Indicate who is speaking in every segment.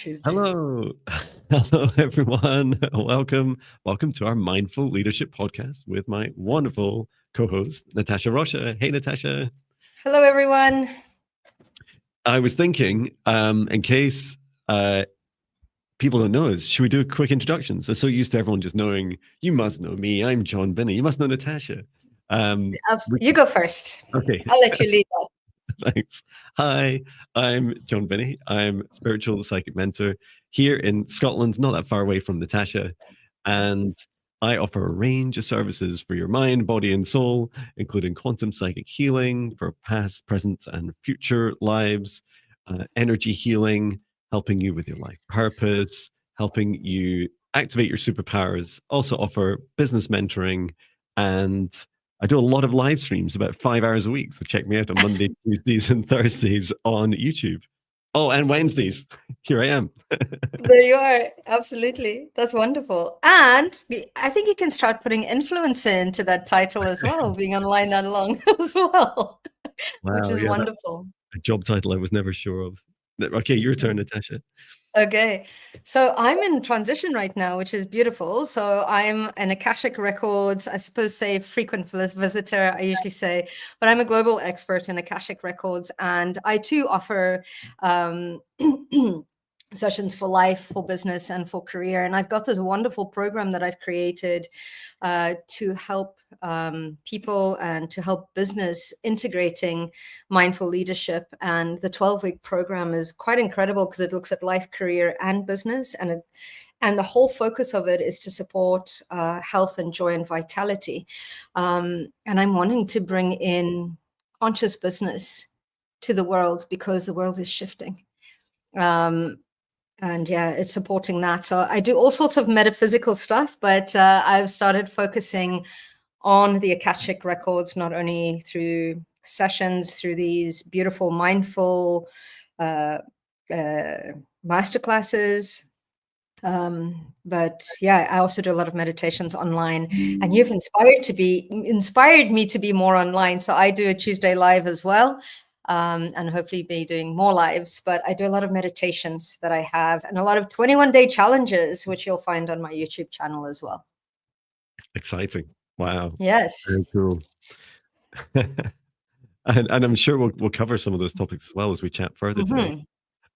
Speaker 1: YouTube.
Speaker 2: Hello. Hello, everyone. Welcome to our Mindful Leadership podcast with my wonderful co-host, Natasha Rocha. Hey, Natasha.
Speaker 1: Hello, everyone.
Speaker 2: I was thinking, in case people don't know us, should we do a quick introduction? So used to everyone just knowing, you must know me. I'm Jon Binnie. You must know Natasha.
Speaker 1: You go first.
Speaker 2: Okay.
Speaker 1: I'll let you lead that.
Speaker 2: Thanks. Hi, I'm Jon Binnie. I'm a spiritual psychic mentor here in Scotland, not that far away from Natasha. And I offer a range of services for your mind, body, and soul, including quantum psychic healing for past, present, and future lives, energy healing, helping you with your life purpose, helping you activate your superpowers. Also offer business mentoring, and I do a lot of live streams, about 5 hours a week. So check me out on Monday, Tuesdays, and Thursdays on YouTube. Oh, and Wednesdays. Here I am.
Speaker 1: There you are. Absolutely. That's wonderful. And I think you can start putting influencer into that title as well, being online that long as well, which is wonderful.
Speaker 2: A job title I was never sure of. Okay, your turn, Natasha.
Speaker 1: Okay. So I'm in transition right now, which is beautiful. So I'm an Akashic Records, I suppose, say frequent visitor, I usually say, but I'm a global expert in Akashic Records. And I too offer sessions for life, for business, and for career. And I've got this wonderful program that I've created to help people and to help business integrating mindful leadership. And the 12-week program is quite incredible because it looks at life, career, and business. And the whole focus of it is to support health and joy and vitality. And I'm wanting to bring in conscious business to the world because the world is shifting. And yeah, it's supporting that. So I do all sorts of metaphysical stuff, but I've started focusing on the Akashic Records, not only through sessions, through these beautiful mindful masterclasses. But yeah, I also do a lot of meditations online, and you've inspired me to be more online. So I do a Tuesday live as well. And hopefully be doing more lives, but I do a lot of meditations that I have and a lot of 21-day challenges, which you'll find on my YouTube channel as well.
Speaker 2: Exciting. Wow.
Speaker 1: Yes.
Speaker 2: Very cool. and I'm sure we'll cover some of those topics as well as we chat further today.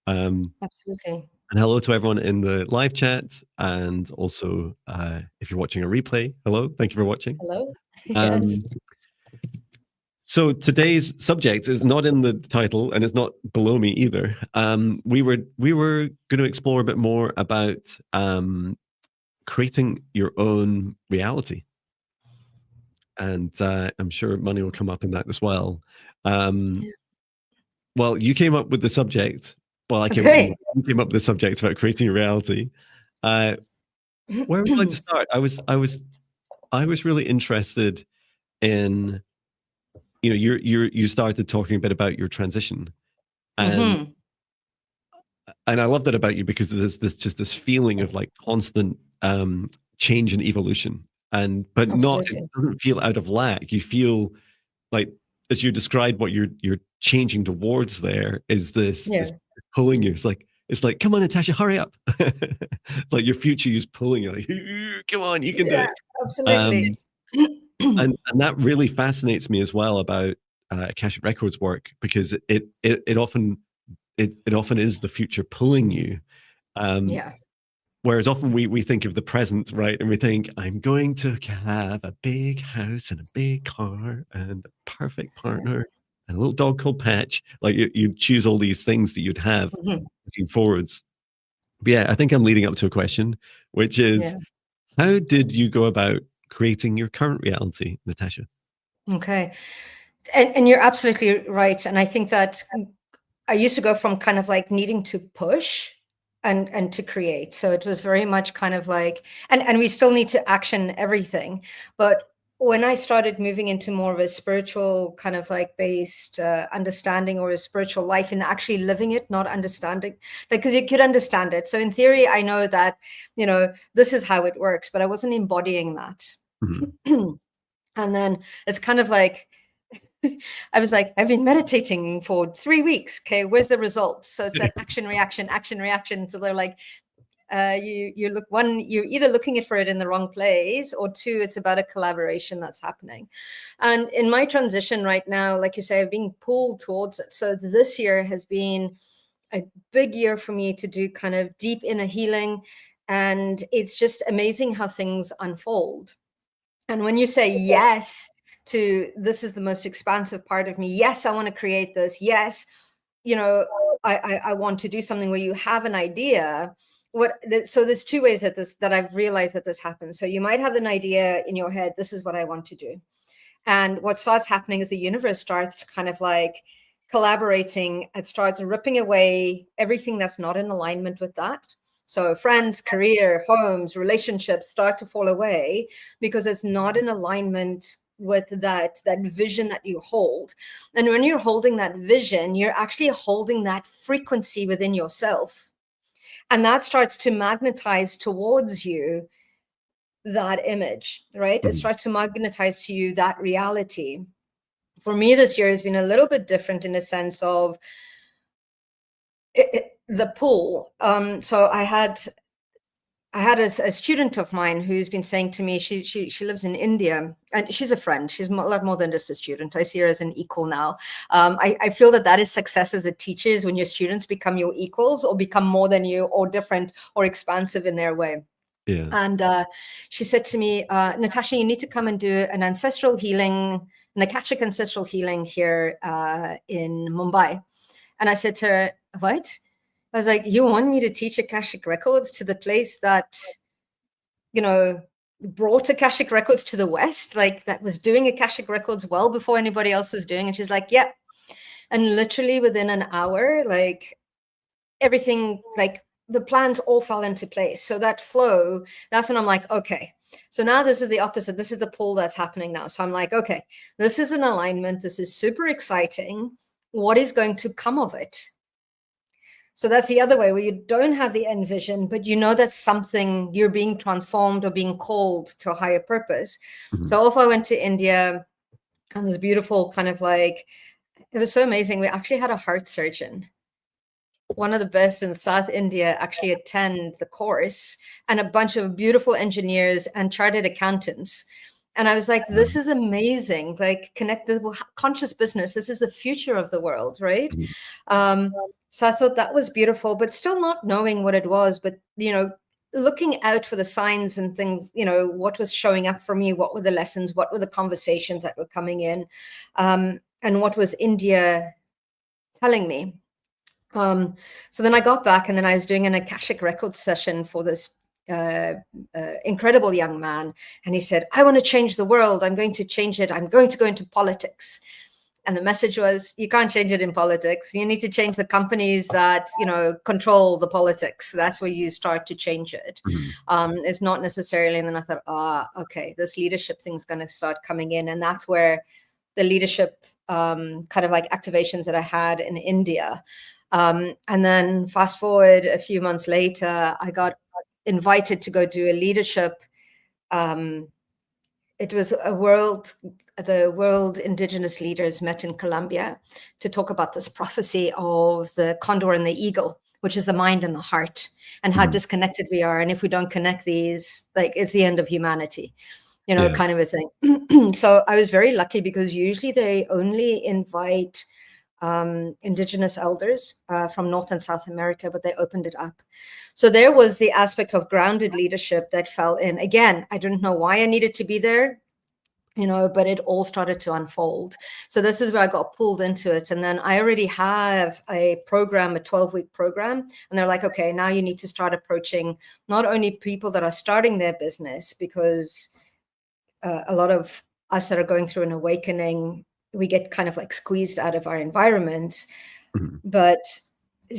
Speaker 1: Absolutely.
Speaker 2: And hello to everyone in the live chat, and also if you're watching a replay, hello, thank you for watching.
Speaker 1: Hello. Yes.
Speaker 2: So today's subject is not in the title, and it's not below me either. We were going to explore a bit more about creating your own reality, and I'm sure money will come up in that as well. Well, you came up with the subject. Well, you came up with the subject about creating a reality. Where would you like to start? I was really interested in, you started talking a bit about your transition, and I love that about you because there's this feeling of like constant change and evolution, but Absolutely. It doesn't feel out of lack. You feel like, as you described, what you're changing towards there is this pulling you. It's like, come on, Natasha, hurry up. Like your future is pulling you, like, come on, you can do it.
Speaker 1: Absolutely.
Speaker 2: And that really fascinates me as well about Akashic Records work, because it often is the future pulling you. Whereas often we think of the present, right? And we think, I'm going to have a big house and a big car and a perfect partner and a little dog called Patch. Like you choose all these things that you'd have looking forwards. But yeah, I think I'm leading up to a question, which is, how did you go about creating your current reality, Natasha?
Speaker 1: Okay. And you're absolutely right. And I think that I used to go from kind of like needing to push and to create. So it was very much kind of like, and we still need to action everything. But when I started moving into more of a spiritual kind of like based understanding, or a spiritual life, and actually living it, not understanding, like, because you could understand it. So in theory, I know that, this is how it works, but I wasn't embodying that. And then it's kind of like, I was like, I've been meditating for 3 weeks. Okay, where's the results? So it's that action, reaction, action, reaction. So they're like, you look, one, you're either looking for it in the wrong place, or two, it's about a collaboration that's happening. And in my transition right now, like you say, I've been pulled towards it. So this year has been a big year for me to do kind of deep inner healing. And it's just amazing how things unfold. And when you say yes to, this is the most expansive part of me, yes, I want to create this, yes, you know, I want to do something, where you have an idea. So there's two ways that I've realized that this happens. So you might have an idea in your head, this is what I want to do. And what starts happening is the universe starts to kind of like collaborating. It starts ripping away everything that's not in alignment with that. So friends, career, homes, relationships start to fall away because it's not in alignment with that vision that you hold. And when you're holding that vision, you're actually holding that frequency within yourself. And that starts to magnetize towards you that image, right? It starts to magnetize to you that reality. For me, this year has been a little bit different in the sense of the pull. So I had a student of mine who's been saying to me, she lives in India, and she's a friend. She's a lot more than just a student. I see her as an equal now. I feel that is success as a teacher, is when your students become your equals, or become more than you, or different, or expansive in their way.
Speaker 2: Yeah.
Speaker 1: And she said to me, Natasha, you need to come and do an ancestral healing, an Akashic ancestral healing here in Mumbai. And I said to her, what? I was like, you want me to teach Akashic records to the place that, you know, brought Akashic records to the West, like that was doing Akashic records well before anybody else was doing? And she's like, yeah. And literally within an hour, like everything, like the plans all fell into place. So that flow, that's when I'm like, okay, so now this is the opposite. This is the pull that's happening now. So I'm like, okay, this is an alignment. This is super exciting. What is going to come of it? So that's the other way, where you don't have the end vision, but you know that's something, you're being transformed or being called to a higher purpose. So off I went to India, and this beautiful kind of like, it was so amazing. We actually had a heart surgeon, one of the best in South India, actually attend the course, and a bunch of beautiful engineers and chartered accountants. And I was like, this is amazing. Like, connect the conscious business. This is the future of the world, right? So I thought that was beautiful, but still not knowing what it was, but, you know, looking out for the signs and things, you know, what was showing up for me, what were the lessons, what were the conversations that were coming in, and what was India telling me. So then I got back, and then I was doing an Akashic Records session for this incredible young man. And he said, I want to change the world. I'm going to change it. I'm going to go into politics. And the message was, you can't change it in politics. You need to change the companies that, you know, control the politics. That's where you start to change it. It's not necessarily. And then I thought, okay, this leadership thing's going to start coming in. And that's where the leadership kind of like activations that I had in India. And then fast forward a few months later, I got invited to go do a leadership. It was the world indigenous leaders met in Colombia to talk about this prophecy of the condor and the eagle, which is the mind and the heart, and how disconnected we are. And if we don't connect these, like, it's the end of humanity, you know, kind of a thing. So I was very lucky, because usually they only invite indigenous elders from North and South America, but they opened it up. So there was the aspect of grounded leadership that fell in. Again, I didn't know why I needed to be there, you know, but it all started to unfold. So this is where I got pulled into it. And then I already have a program, a 12-week program. And they're like, okay, now you need to start approaching not only people that are starting their business, because a lot of us that are going through an awakening, we get kind of like squeezed out of our environments, but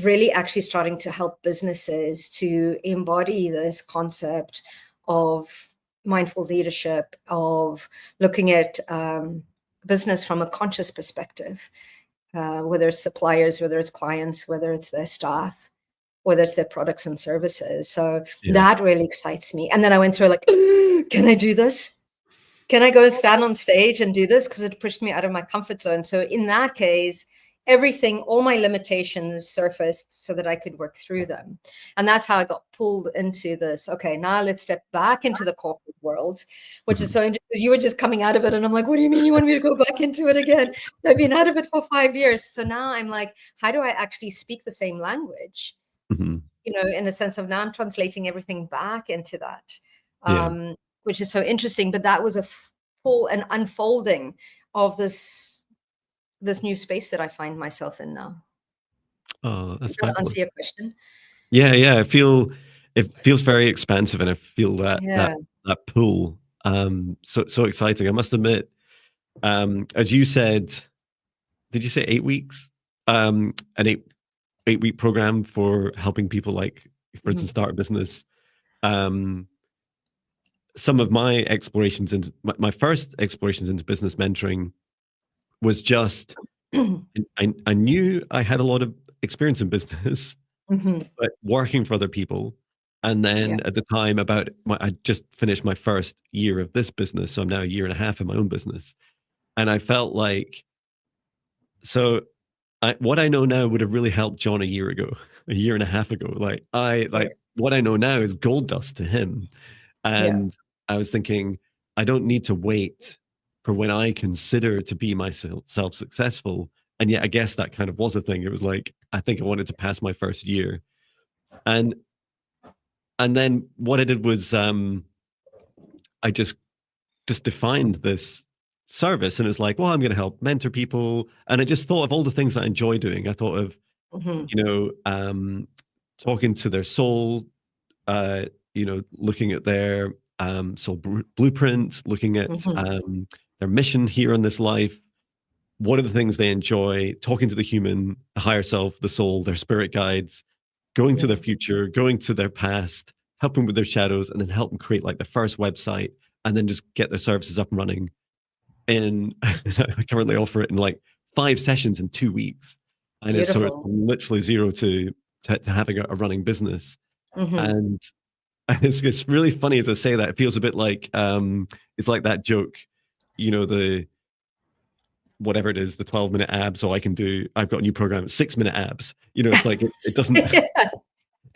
Speaker 1: really actually starting to help businesses to embody this concept of mindful leadership, of looking at business from a conscious perspective, whether it's suppliers, whether it's clients, whether it's their staff, whether it's their products and services. So that really excites me. And then I went through like, can I do this? can I go stand on stage and do this? Because it pushed me out of my comfort zone. So in that case, everything, all my limitations surfaced so that I could work through them. And that's how I got pulled into this. Okay, now let's step back into the corporate world, which is so interesting. You were just coming out of it. And I'm like, what do you mean you want me to go back into it again? I've been out of it for 5 years. So now I'm like, how do I actually speak the same language? You know, in the sense of now I'm translating everything back into that.
Speaker 2: Yeah.
Speaker 1: Which is so interesting. But that was a full and unfolding of this new space that I find myself in now.
Speaker 2: Oh, that's
Speaker 1: Does that
Speaker 2: fabulous.
Speaker 1: answer your question?
Speaker 2: Yeah. It feels very expansive, and I feel that pull. So exciting. I must admit, as you said, did you say 8 weeks? An 8-week program for helping people, like, for instance, start a business. Some of my explorations into my first explorations into business mentoring was just I knew I had a lot of experience in business, but working for other people. And then at the time, I just finished my first year of this business, so I'm now a year and a half in my own business, and I felt like, what I know now would have really helped John a year and a half ago. What I know now is gold dust to him. And I was thinking, I don't need to wait for when I consider to be myself successful. And yet I guess that kind of was a thing. It was like, I think I wanted to pass my first year. And then what I did was I just defined this service, and it's like, well, I'm going to help mentor people. And I just thought of all the things that I enjoy doing. I thought of, talking to their soul, looking at their soul blueprints, looking at their mission here in this life. What are the things they enjoy? Talking to the human, the higher self, the soul, their spirit guides, going to their future, going to their past, helping with their shadows, and then help them create like the first website, and then just get their services up and running. And I currently offer it in like 5 sessions in 2 weeks. And it's literally zero to having a running business. And it's really funny as I say that. It feels a bit like it's like that joke, the whatever it is, the 12-minute abs. So I've got a new program, 6-minute abs. It's like it doesn't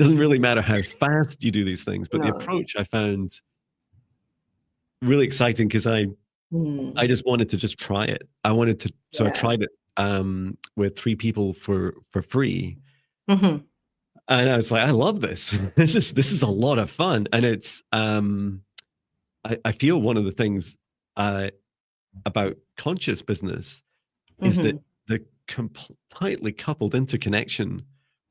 Speaker 2: doesn't really matter how fast you do these things, but the approach I found really exciting, because I just wanted to just try it. I wanted to, so I tried it with 3 people for free. And I was like, I love this. This is a lot of fun. And it's I feel one of the things about conscious business is that the tightly coupled interconnection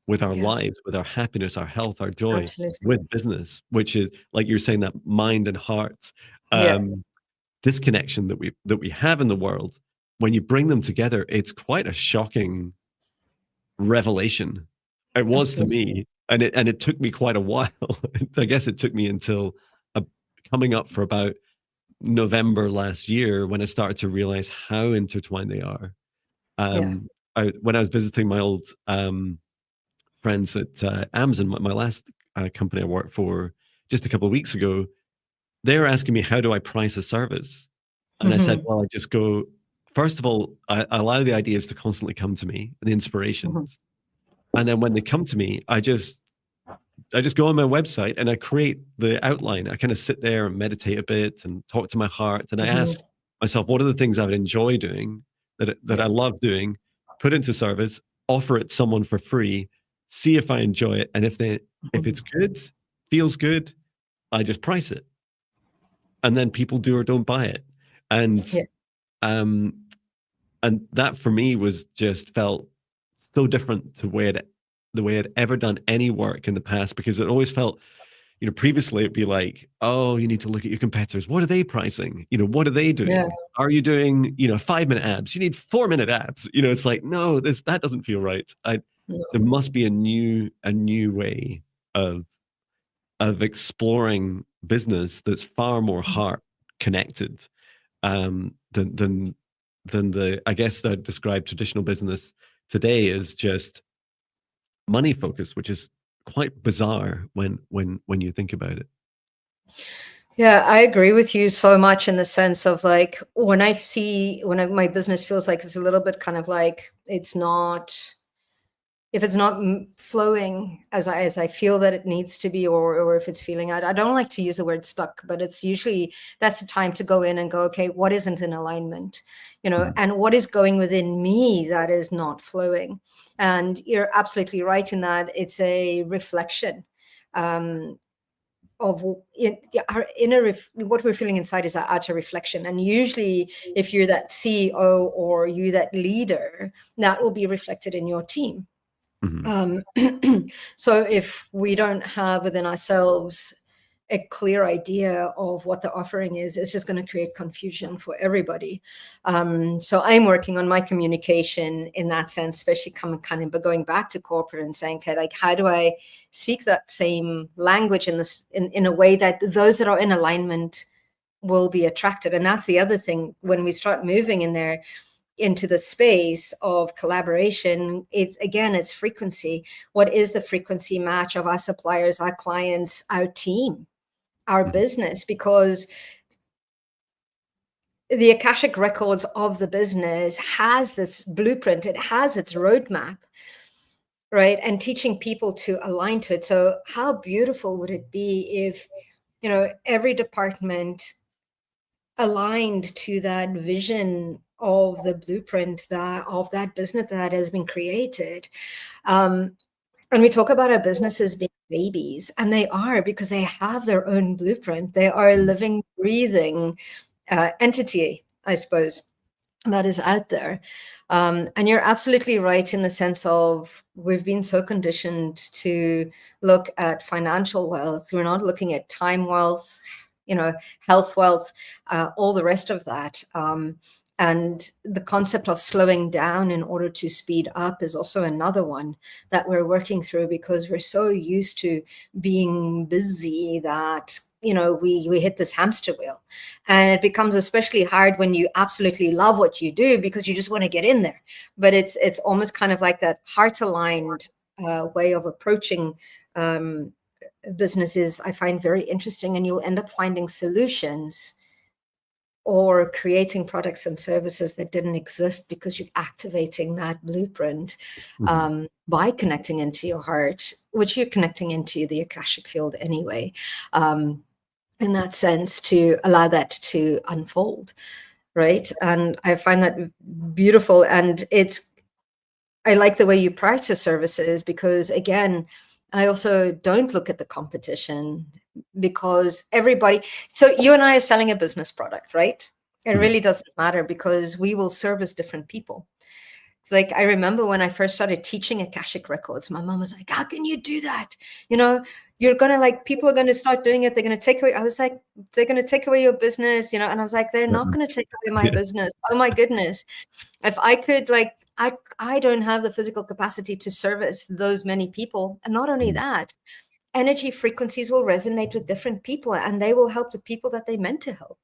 Speaker 2: with our lives, with our happiness, our health, our joy, with business, which is, like you're saying, that mind and heart disconnection that we have in the world. When you bring them together, it's quite a shocking revelation. It was to me, and it took me quite a while. I guess it took me until coming up for about November last year when I started to realize how intertwined they are. When I was visiting my old friends at Amazon, my last company I worked for, just a couple of weeks ago, they were asking me, how do I price a service? And I said, well, I just go, first of all, I allow the ideas to constantly come to me, the inspirations. And then when they come to me, I just go on my website and I create the outline. I kind of sit there and meditate a bit and talk to my heart. And I ask myself, what are the things I would enjoy doing, that I love doing, put into service, offer it to someone for free, see if I enjoy it. And if it's good, feels good, I just price it. And then people do or don't buy it. And that for me was just felt so different to the way I'd ever done any work in the past, because it always felt, previously it'd be like, oh, you need to look at your competitors. What are they pricing? What are they doing? Are you doing, 5-minute abs? You need 4-minute abs. It's like, no, that doesn't feel right. There must be a new way of exploring business that's far more heart connected than the, I guess I'd describe traditional business today as just money focused, which is quite bizarre when you think about it.
Speaker 1: Yeah, I agree with you so much in the sense of like when my business feels like it's a little bit kind of like it's not, if it's not flowing as I feel that it needs to be, or if it's feeling, I don't like to use the word stuck, but it's usually that's the time to go in and go, okay, what isn't in alignment, and what is going within me that is not flowing. And you're absolutely right in that it's a reflection. Of our inner, what we're feeling inside is our outer reflection, and usually if you're that CEO or you that leader, that will be reflected in your team. So if we don't have within ourselves a clear idea of what the offering is, it's just going to create confusion for everybody. So I'm working on my communication in that sense, especially kind of going back to corporate and saying, okay, like how do I speak that same language in a way that those that are in alignment will be attracted. And that's the other thing, when we start moving in there into the space of collaboration, it's frequency. What is the frequency match of our suppliers, our clients, our team, our business? Because the Akashic records of the business has this blueprint, it has its roadmap, right? And teaching people to align to it. So how beautiful would it be if every department aligned to that vision of the blueprint of that business that has been created. And we talk about our businesses being babies, and they are, because they have their own blueprint. They are a living, breathing entity, I suppose, that is out there. And you're absolutely right in the sense of we've been so conditioned to look at financial wealth. We're not looking at time wealth, health wealth, all the rest of that. And the concept of slowing down in order to speed up is also another one that we're working through, because we're so used to being busy that we hit this hamster wheel. And it becomes especially hard when you absolutely love what you do, because you just want to get in there. But it's almost kind of like that heart aligned way of approaching businesses, I find very interesting. And you'll end up finding solutions or creating products and services that didn't exist, because you're activating that blueprint by connecting into your heart, which you're connecting into the Akashic field anyway, in that sense, to allow that to unfold, right? And I find that beautiful. And I like the way you price your services, because again, I also don't look at the competition, because so you and I are selling a business product, right? It really doesn't matter, because we will service different people. It's like, I remember when I first started teaching Akashic records, my mom was like, how can you do that? You're going to people are going to start doing it. They're going to take away. I was like, they're going to take away your business, and I was like, they're not going to take away my business. Oh my goodness. If I could, I don't have the physical capacity to service those many people. And not only that, energy frequencies will resonate with different people, and they will help the people that they meant to help.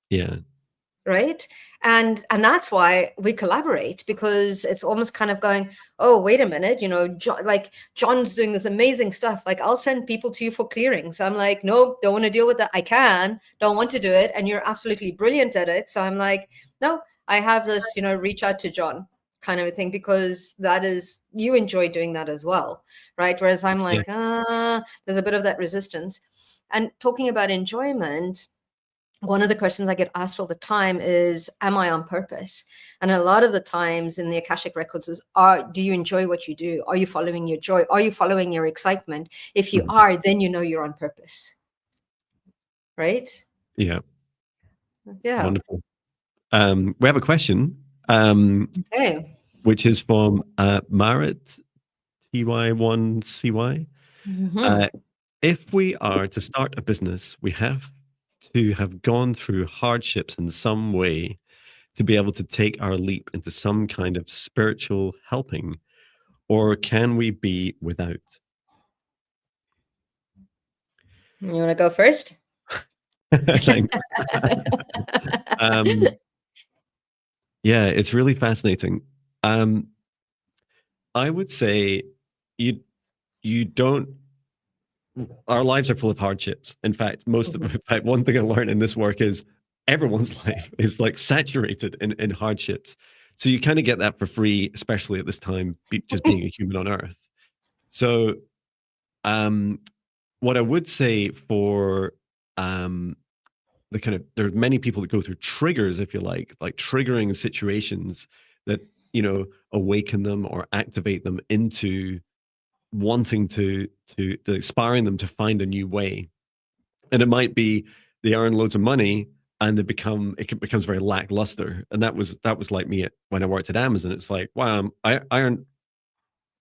Speaker 2: Yeah.
Speaker 1: Right. And that's why we collaborate, because it's almost kind of going, oh, wait a minute, John's doing this amazing stuff. Like, I'll send people to you for clearing. So I'm like, nope, don't want to deal with that. Don't want to do it. And you're absolutely brilliant at it. So I'm like, no, I have this, reach out to John kind of a thing, because you enjoy doing that as well. Right. Whereas I'm like, there's a bit of that resistance. And talking about enjoyment, one of the questions I get asked all the time is, am I on purpose? And a lot of the times in the Akashic records is, do you enjoy what you do? Are you following your joy? Are you following your excitement? If you are, then you're on purpose. Right?
Speaker 2: Yeah.
Speaker 1: Yeah.
Speaker 2: Wonderful. We have a question,
Speaker 1: Okay.
Speaker 2: which is from Marit, TY1CY. If we are to start a business, we have to have gone through hardships in some way to be able to take our leap into some kind of spiritual helping, or can we be without?
Speaker 1: You want to go first?
Speaker 2: Thanks. Yeah, it's really fascinating. I would say you don't our lives are full of hardships. In fact, one thing I learned in this work is everyone's life is like saturated in hardships. So you kind of get that for free, especially at this time, just being a human on Earth. So what I would say for there are many people that go through triggers, if you like triggering situations that, awaken them or activate them into wanting to inspiring them to find a new way. And it might be they earn loads of money and it becomes very lackluster. And that was like me when I worked at Amazon. It's like, wow, I earned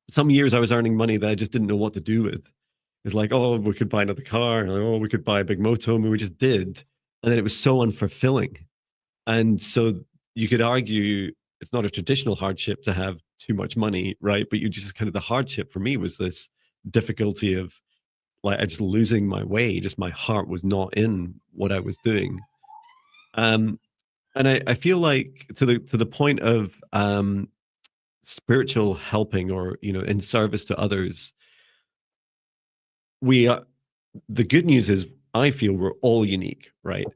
Speaker 2: some years I was earning money that I just didn't know what to do with. It's like, oh, we could buy another car, and oh, we could buy a big motorhome, and we just did. And then it was so unfulfilling. And so you could argue it's not a traditional hardship to have too much money, right? But you just kind of, the hardship for me was this difficulty of like, I just losing my way, just my heart was not in what I was doing. And I feel like to the point of spiritual helping or, in service to others, the good news is I feel we're all unique, right?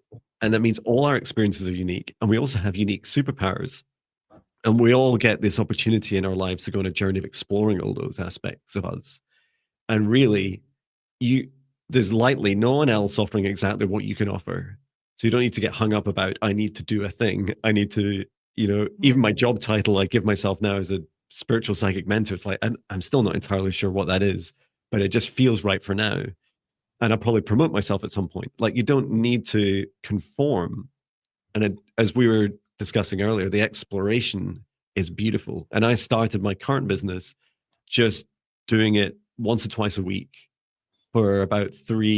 Speaker 2: And that means all our experiences are unique. And we also have unique superpowers. And we all get this opportunity in our lives to go on a journey of exploring all those aspects of us. And really, there's likely no one else offering exactly what you can offer. So you don't need to get hung up about, I need to do a thing. I need to, even my job title I give myself now as a spiritual psychic mentor, it's like, I'm still not entirely sure what that is, but it just feels right for now. And I'll probably promote myself at some point. Like, you don't need to conform. And as we were discussing earlier, the exploration is beautiful. And I started my current business just doing it once or twice a week for about 4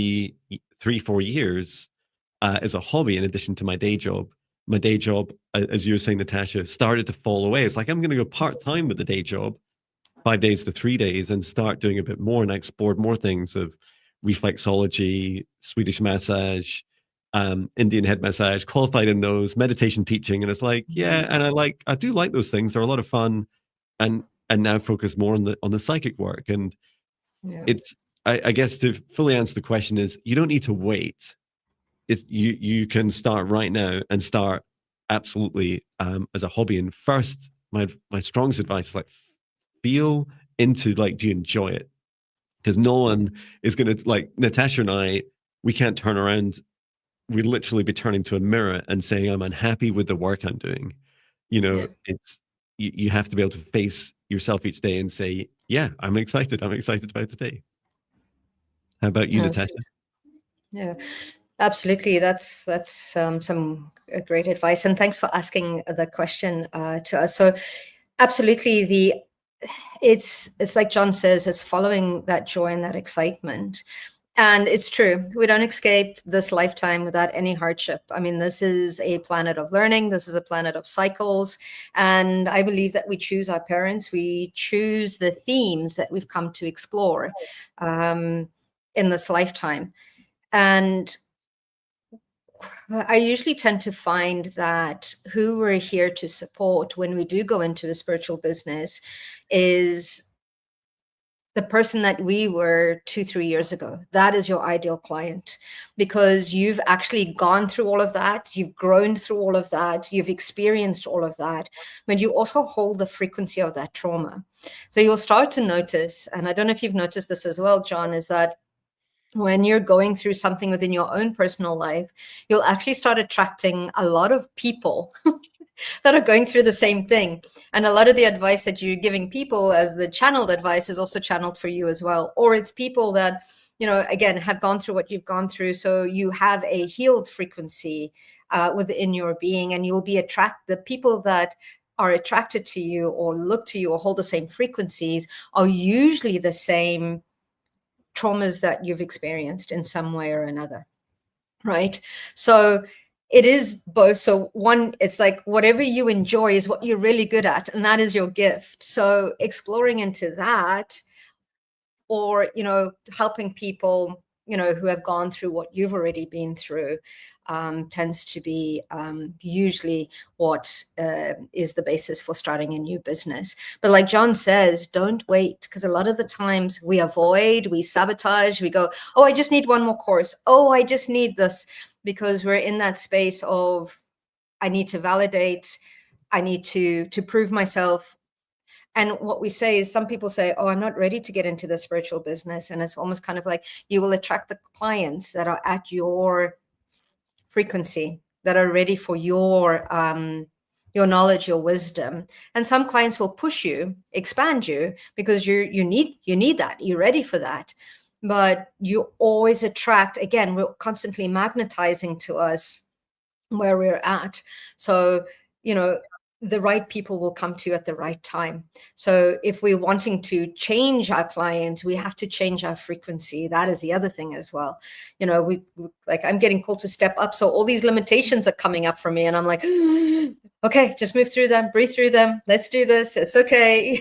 Speaker 2: years as a hobby, in addition to my day job. My day job, as you were saying, Natasha, started to fall away. It's like, I'm going to go part-time with the day job, 5 days to 3 days, and start doing a bit more. And I explored more things of reflexology, Swedish massage, Indian head massage, qualified in those, meditation teaching. And it's like, yeah, and I do like those things. They're a lot of fun. And now focus more on the psychic work. And it's, I guess to fully answer the question is, you don't need to wait. It's you can start right now and start absolutely as a hobby. And first, my strongest advice is like, feel into, like, do you enjoy it? Because no one is going to, like Natasha and I, we can't turn around. We'd literally be turning to a mirror and saying, I'm unhappy with the work I'm doing. It's, you have to be able to face yourself each day and say, yeah, I'm excited. I'm excited about today. How about you, Natasha?
Speaker 1: Yeah, absolutely. That's some great advice. And thanks for asking the question to us. So absolutely, it's like Jon says, it's following that joy and that excitement. And it's true, we don't escape this lifetime without any hardship. I mean, this is a planet of learning. This is a planet of cycles. And I believe that we choose our parents. We choose the themes that we've come to explore in this lifetime. And I usually tend to find that who we're here to support when we do go into a spiritual business is the person that we were 2-3 years ago. That is your ideal client, because you've actually gone through all of that. You've grown through all of that. You've experienced all of that, but you also hold the frequency of that trauma. So you'll start to notice, and I don't know if you've noticed this as well, Jon, is that when you're going through something within your own personal life, you'll actually start attracting a lot of people that are going through the same thing. And a lot of the advice that you're giving people as the channeled advice is also channeled for you as well. Or it's people that, again, have gone through what you've gone through. So you have a healed frequency within your being, and you'll be the people that are attracted to you or look to you or hold the same frequencies are usually the same traumas that you've experienced in some way or another, right? So it is both. So one, it's like whatever you enjoy is what you're really good at, and that is your gift. So exploring into that, or helping people who have gone through what you've already been through, tends to be usually what is the basis for starting a new business. But like Jon says, don't wait, because a lot of the times we avoid, we sabotage, we go, oh, I just need one more course. Oh, I just need this, because we're in that space of, I need to validate, I need to prove myself. And what we say is, some people say, oh, I'm not ready to get into the spiritual business. And it's almost kind of like, you will attract the clients that are at your frequency, that are ready for your knowledge, your wisdom. And some clients will push you, expand you, because you need that, you're ready for that. But you always attract, again, we're constantly magnetizing to us where we're at. So, the right people will come to you at the right time. So if we're wanting to change our client, we have to change our frequency. That is the other thing as well. We like, I'm getting called to step up. So all these limitations are coming up for me. And I'm like, okay, just move through them, breathe through them. Let's do this. It's okay.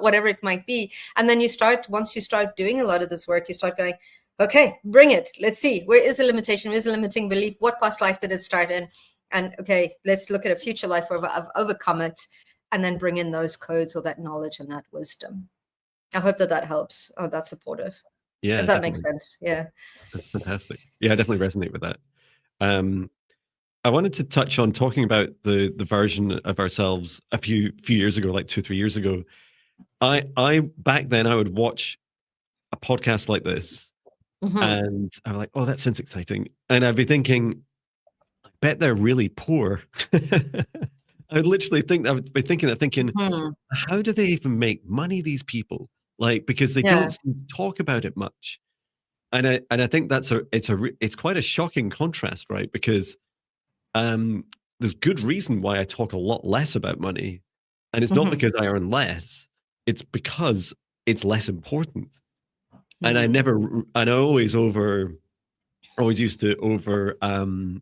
Speaker 1: Whatever it might be. And then once you start doing a lot of this work, you start going, okay, bring it. Let's see. Where is the limitation? Where's the limiting belief? What past life did it start in? And okay, let's look at a future life where I've overcome it, and then bring in those codes or that knowledge and that wisdom. I hope that helps. Oh, that's supportive.
Speaker 2: Yeah,
Speaker 1: if that makes sense. Yeah.
Speaker 2: That's fantastic. Yeah, I definitely resonate with that. I wanted to touch on talking about the version of ourselves a few years ago, like 2-3 years ago. I back then I would watch a podcast like this, and I'm like, oh, that sounds exciting. And I'd be thinking, I bet they're really poor. I would literally think, I would be thinking, how do they even make money, these people? Like, because they don't seem to talk about it much. And I think it's quite a shocking contrast, right? Because there's good reason why I talk a lot less about money. And it's not because I earn less, it's because it's less important. And I always used to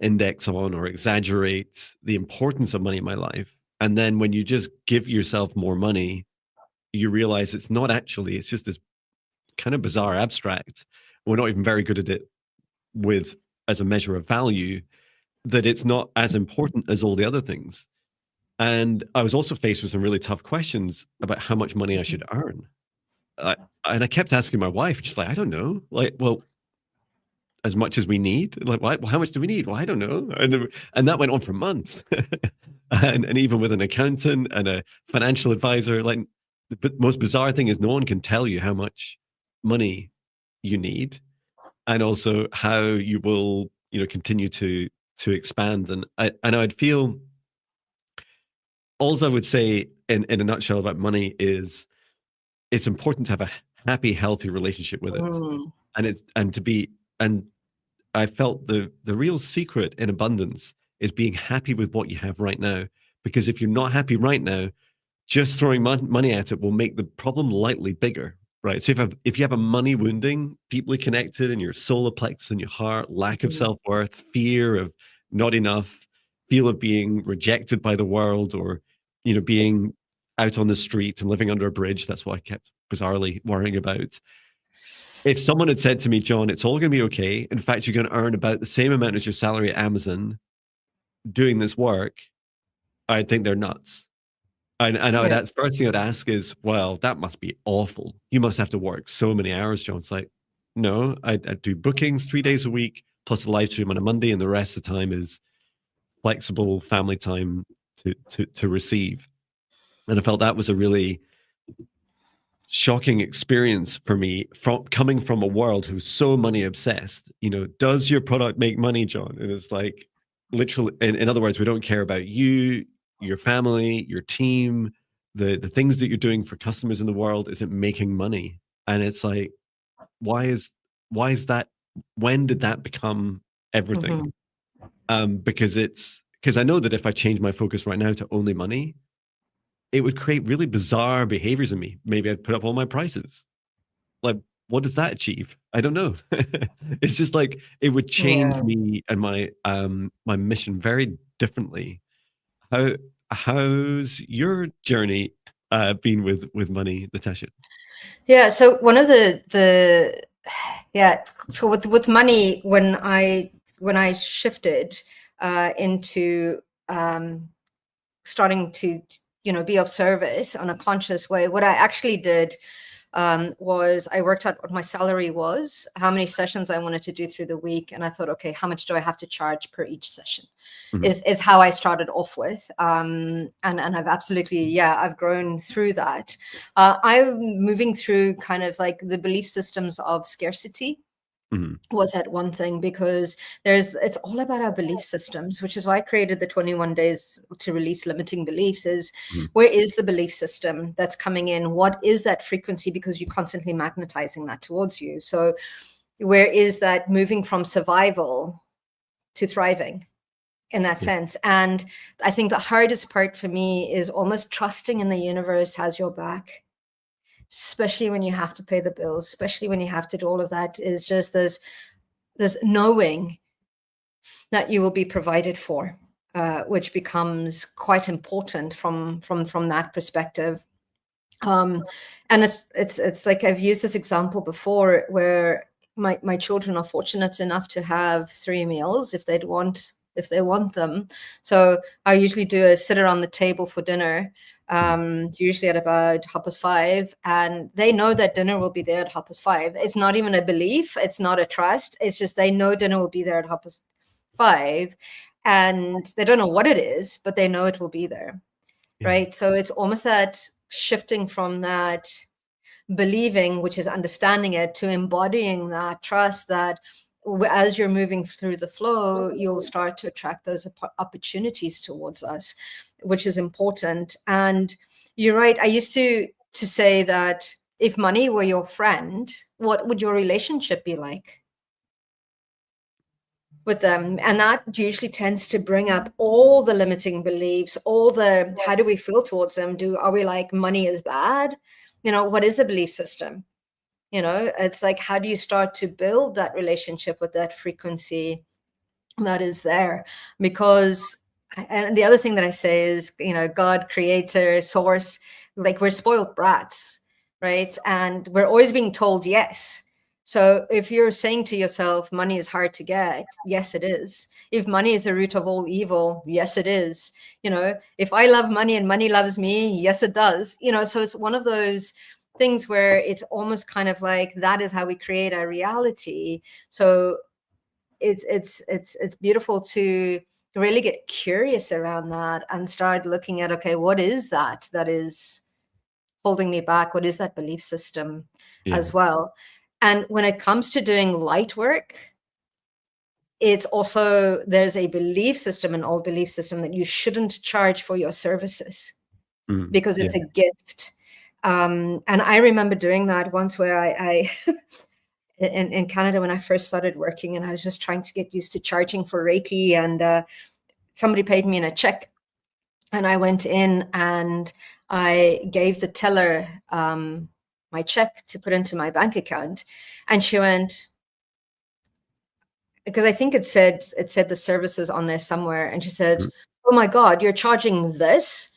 Speaker 2: index on or exaggerate the importance of money in my life. And then when you just give yourself more money, you realize it's not actually, it's just this kind of bizarre abstract. We're not even very good at it as a measure of value, that it's not as important as all the other things. And I was also faced with some really tough questions about how much money I should earn. And I kept asking my wife, just like, I don't know, like, well, as much as we need, like, well, how much do we need? Well, I don't know. And that went on for months. and even with an accountant and a financial advisor, like, the most bizarre thing is no one can tell you how much money you need, and also how you will, continue to expand. And I'd feel, all I would say in a nutshell about money is, it's important to have a happy, healthy relationship with it. And I felt the real secret in abundance is being happy with what you have right now. Because if you're not happy right now, just throwing money at it will make the problem lightly bigger, right? So if you have a money wounding deeply connected in your solar plexus and your heart, lack of self-worth, fear of not enough, feel of being rejected by the world, or being out on the street and living under a bridge, that's what I kept bizarrely worrying about. If someone had said to me, Jon, it's all going to be okay, in fact, you're going to earn about the same amount as your salary at Amazon doing this work, I'd think they're nuts. I know that first thing I'd ask is, well, that must be awful. You must have to work so many hours, Jon. It's like, no, I do bookings 3 days a week, plus a live stream on a Monday, and the rest of the time is flexible family time to receive. And I felt that was a really shocking experience for me, coming from a world who's so money obsessed. Does your product make money, Jon? And it's like, literally, in other words, we don't care about you, your family, your team, the things that you're doing for customers in the world. Is it making money? And it's like, why is that? When did that become everything? Because I know that if I change my focus right now to only money, it would create really bizarre behaviors in me. Maybe I'd put up all my prices. Like, what does that achieve? I don't know. It's just like, it would change me and my mission very differently. How's your journey been with money, Natasha?
Speaker 1: Yeah. So one of the Yeah. So with money, when I shifted into starting to be of service on a conscious way, what I actually did was I worked out what my salary was, how many sessions I wanted to do through the week, and I thought, okay, how much do I have to charge per each session? Is how I started off with, and I've absolutely, I've grown through that. I'm moving through kind of like the belief systems of scarcity. Was that one thing, because it's all about our belief systems, which is why I created the 21 days to release limiting beliefs. Is where is the belief system that's coming in? What is that frequency? Because you're constantly magnetizing that towards you. So where is that moving from survival to thriving in that sense? And I think the hardest part for me is almost trusting in the universe has your back, especially when you have to pay the bills, especially when you have to do all of that. Is just there's knowing that you will be provided for, which becomes quite important from that perspective. And it's like, I've used this example before, where my children are fortunate enough to have 3 meals if they want them. So I usually do a sit around the table for dinner, usually at about 5:30, and they know that dinner will be there at 5:30. It's not even a belief, it's not a trust, it's just they know dinner will be there at 5:30, and they don't know what it is, but they know it will be there. Right. So it's almost that shifting from that believing, which is understanding it, to embodying that trust, that as you're moving through the flow, you'll start to attract those opportunities towards us, which is important. And you're right. I used to say that if money were your friend, what would your relationship be like with them? And that usually tends to bring up all the limiting beliefs, all the, how do we feel towards them? Are we like, money is bad? What is the belief system? It's like, how do you start to build that relationship with that frequency that is there? Because, and the other thing that I say is, God, creator, source, like, we're spoiled brats, right? And we're always being told yes. So if you're saying to yourself, money is hard to get, yes, it is. If money is the root of all evil, yes, it is. If I love money and money loves me, yes, it does. So it's one of those things where it's almost kind of like, that is how we create our reality. So it's beautiful to really get curious around that and start looking at, okay, what is that is holding me back? What is that belief system as well? And when it comes to doing light work, it's also, there's a belief system, an old belief system, that you shouldn't charge for your services because it's a gift. And I remember doing that once, where I in Canada, when I first started working, and I was just trying to get used to charging for Reiki, and somebody paid me in a check, and I went in and I gave the teller my check to put into my bank account, and she went, because I think it said the services on there somewhere, and she said, "Oh my God, you're charging this?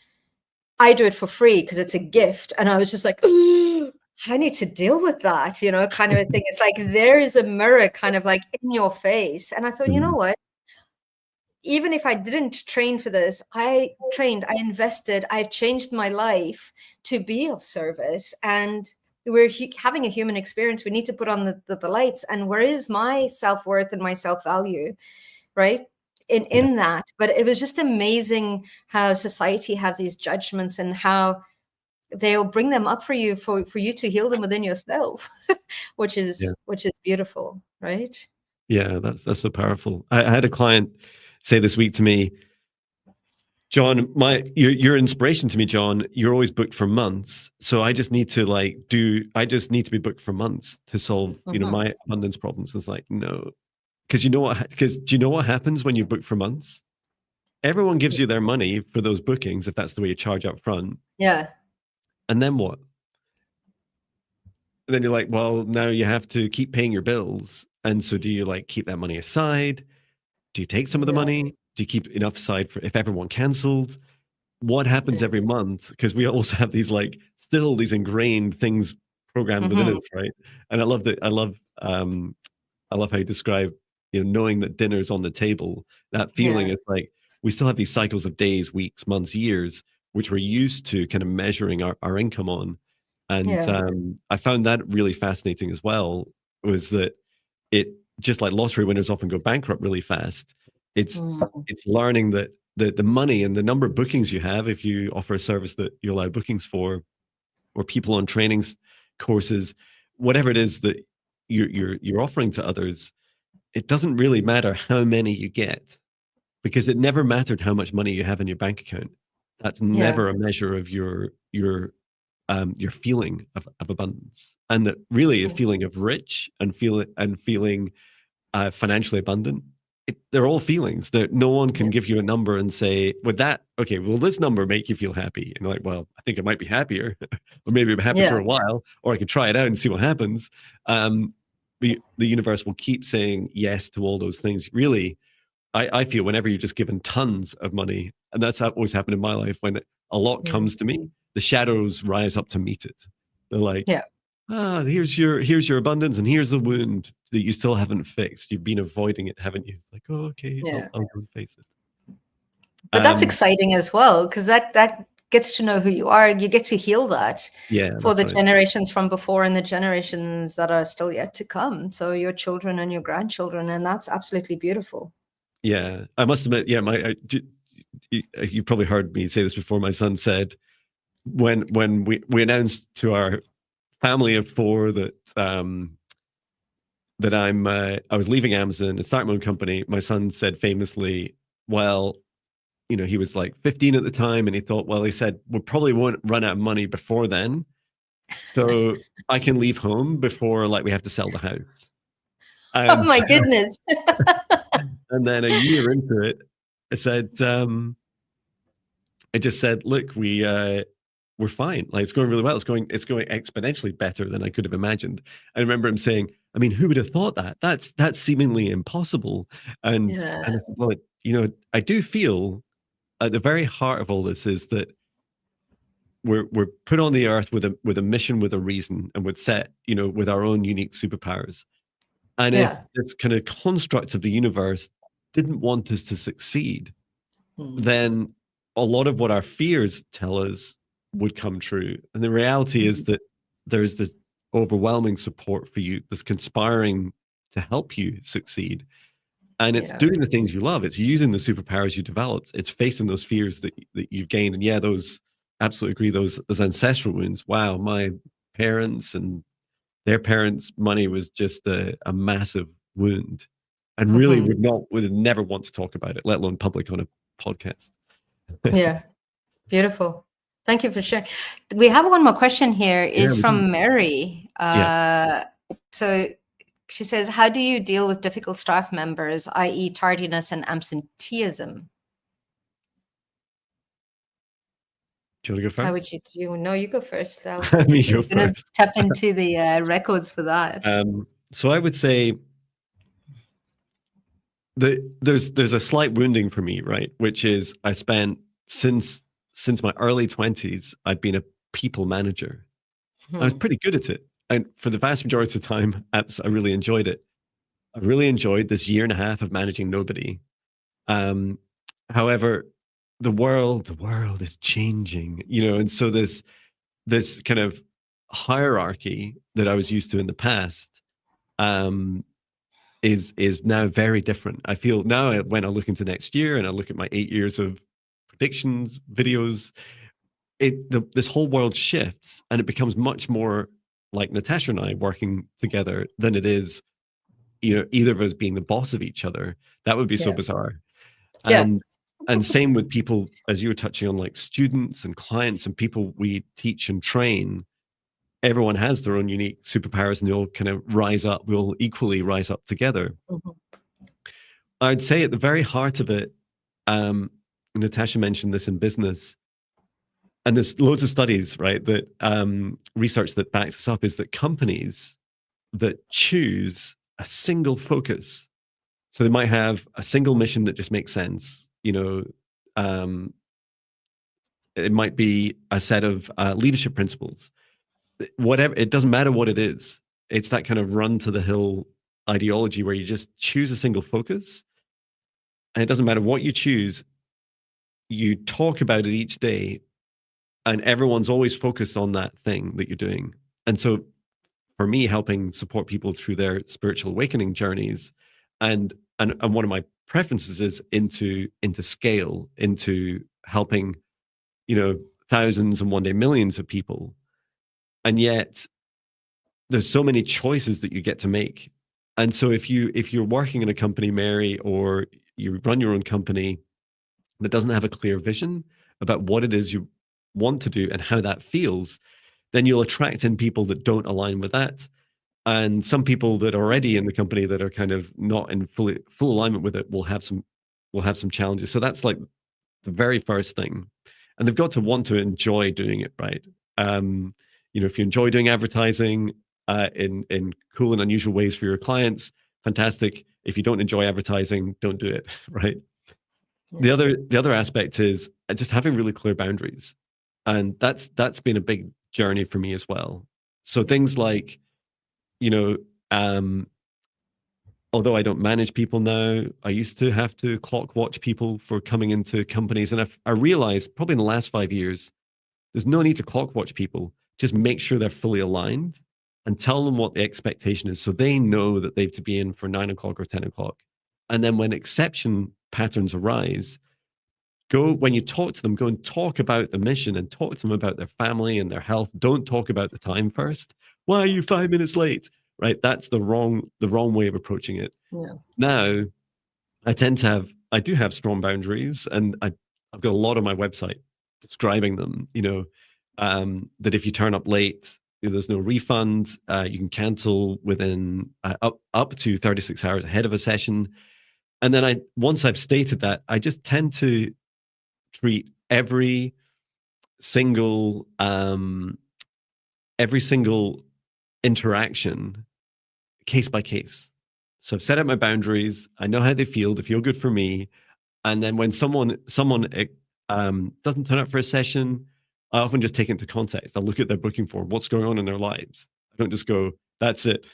Speaker 1: I do it for free because it's a gift." And I was just like, I need to deal with that, kind of a thing. It's like, there is a mirror kind of like in your face. And I thought, you know what? Even if I didn't train for this, I trained, I invested, I've changed my life to be of service. And we're having a human experience. We need to put on the lights. And where is my self-worth and my self-value, right? In that. But it was just amazing how society has these judgments, and how they'll bring them up for you to heal them within yourself, which is beautiful, right?
Speaker 2: Yeah, that's so powerful. I had a client say this week to me, Jon, you're inspiration to me, Jon. You're always booked for months, so I just need to be booked for months to solve my abundance problems. It's like, no, because do you know what happens when you book for months? Everyone gives you their money for those bookings, if that's the way you charge up front.
Speaker 1: Yeah.
Speaker 2: And then what? And then you're like, well, now you have to keep paying your bills. And so do you keep that money aside? Do you take some of the money? Do you keep enough aside for if everyone canceled? What happens every month? Because we also have these still these ingrained things programmed within us, right? And I love I love how you describe, knowing that dinner's on the table. That feeling is like we still have these cycles of days, weeks, months, years, which we're used to kind of measuring our income on. And I found that really fascinating as well, was that it, just like lottery winners often go bankrupt really fast, it's learning that the money and the number of bookings you have, if you offer a service that you allow bookings for, or people on trainings courses, whatever it is that you're offering to others, it doesn't really matter how many you get, because it never mattered how much money you have in your bank account. That's never a measure of your feeling of abundance, and that really a feeling of rich and feeling financially abundant. They're all feelings that no one can give you a number and say, "Would that okay? Will this number make you feel happy?" And you're like, "Well, I think it might be happier, or maybe I'm happy for a while, or I could try it out and see what happens." The universe will keep saying yes to all those things. Really, I feel whenever you're just given tons of money, and that's always happened in my life, when a lot comes to me, the shadows rise up to meet it. They're like, here's your abundance, and here's the wound that you still haven't fixed. You've been avoiding it, haven't you? It's like, oh, okay, I'll go and face it.
Speaker 1: But that's exciting as well, because that gets to know who you are. You get to heal that for the generations from before and the generations that are still yet to come. So your children and your grandchildren, and that's absolutely beautiful.
Speaker 2: Yeah, I must admit, you probably heard me say this before. My son said, when we announced to our family of 4 that that I was leaving Amazon and starting my own company, my son said famously, well, he was like 15 at the time, and he thought, well, he said, we probably won't run out of money before then, so I can leave home before we have to sell the house.
Speaker 1: Oh my goodness.
Speaker 2: And then a year into it, I said, I just said, look, we're fine. It's going really well. It's going exponentially better than I could have imagined. I remember him saying, I mean, who would have thought that? That's seemingly impossible. And I said, well, I do feel at the very heart of all this is that we're put on the earth with a mission, with a reason, and with with our own unique superpowers. And if this kind of construct of the universe didn't want us to succeed, then a lot of what our fears tell us would come true. And the reality is that there's this overwhelming support for you that's conspiring to help you succeed. And it's doing the things you love. It's using the superpowers you developed. It's facing those fears that you've gained. And those, absolutely agree, those ancestral wounds. Wow, my parents and their parents' money was just a massive wound, and really would never want to talk about it, let alone public on a podcast.
Speaker 1: Yeah, beautiful. Thank you for sharing. We have one more question here. It's from Mary. So she says, how do you deal with difficult staff members, i.e. tardiness and absenteeism?
Speaker 2: Do you want to go first?
Speaker 1: How would you do? No, you go first.
Speaker 2: Let me go first.
Speaker 1: Tap into the records for that.
Speaker 2: So I would say there's a slight wounding for me, right? Which is I spent since my early 20s, I've been a people manager. I was pretty good at it. And for the vast majority of the time, I really enjoyed it. I really enjoyed this 1.5 years of managing nobody. However, the world is changing, and so this kind of hierarchy that I was used to in the past is now very different. I feel now when I look into next year and I look at my 8 years of predictions videos, this whole world shifts, and it becomes much more like Natasha and I working together than it is, either of us being the boss of each other. That would be so bizarre. And same with people, as you were touching on, like students and clients and people we teach and train. Everyone has their own unique superpowers, and they all kind of rise up. We'll equally rise up together. I'd say at the very heart of it, Natasha mentioned this in business, and there's loads of studies, right, that research that backs this up, is that companies that choose a single focus, so they might have a single mission that just makes sense. It might be a set of leadership principles. Whatever, it doesn't matter what it is. it's that kind of run to the hill ideology where you just choose a single focus, and it doesn't matter what you choose, you talk about it each day, and everyone's always focused on that thing that you're doing. And so for me, helping support people through their spiritual awakening journeys, and one of my preferences is into scale, into helping, thousands and one day millions of people. And yet there's so many choices that you get to make. And so if you're working in a company, Mary, or you run your own company that doesn't have a clear vision about what it is you want to do and how that feels, then you'll attract in people that don't align with that. And some people that are already in the company that are kind of not in full alignment with it will have some challenges. So that's like the very first thing. And they've got to want to enjoy doing it, right? If you enjoy doing advertising in cool and unusual ways for your clients, fantastic. If you don't enjoy advertising, don't do it, right? Yeah. The other aspect is just having really clear boundaries. And that's been a big journey for me as well. So things like, although I don't manage people now, I used to have to clock watch people for coming into companies. And I realized probably in the last 5 years, there's no need to clock watch people. Just make sure they're fully aligned and tell them what the expectation is so they know that they have to be in for 9 o'clock or 10 o'clock. And then when exception patterns arise, when you talk to them, go and talk about the mission and talk to them about their family and their health. Don't talk about the time first. Why are you 5 minutes late? Right? That's the wrong way of approaching it. Yeah. Now, I do have strong boundaries, and I've got a lot on my website describing them, that if you turn up late, there's no refund. You can cancel within up to 36 hours ahead of a session. And then once I've stated that, I just tend to treat every single interaction case by case. So I've set out my boundaries. I know how they feel good for me. And then when someone doesn't turn up for a session, I often just take it into context. I'll look at their booking form, what's going on in their lives. I don't just go, that's it.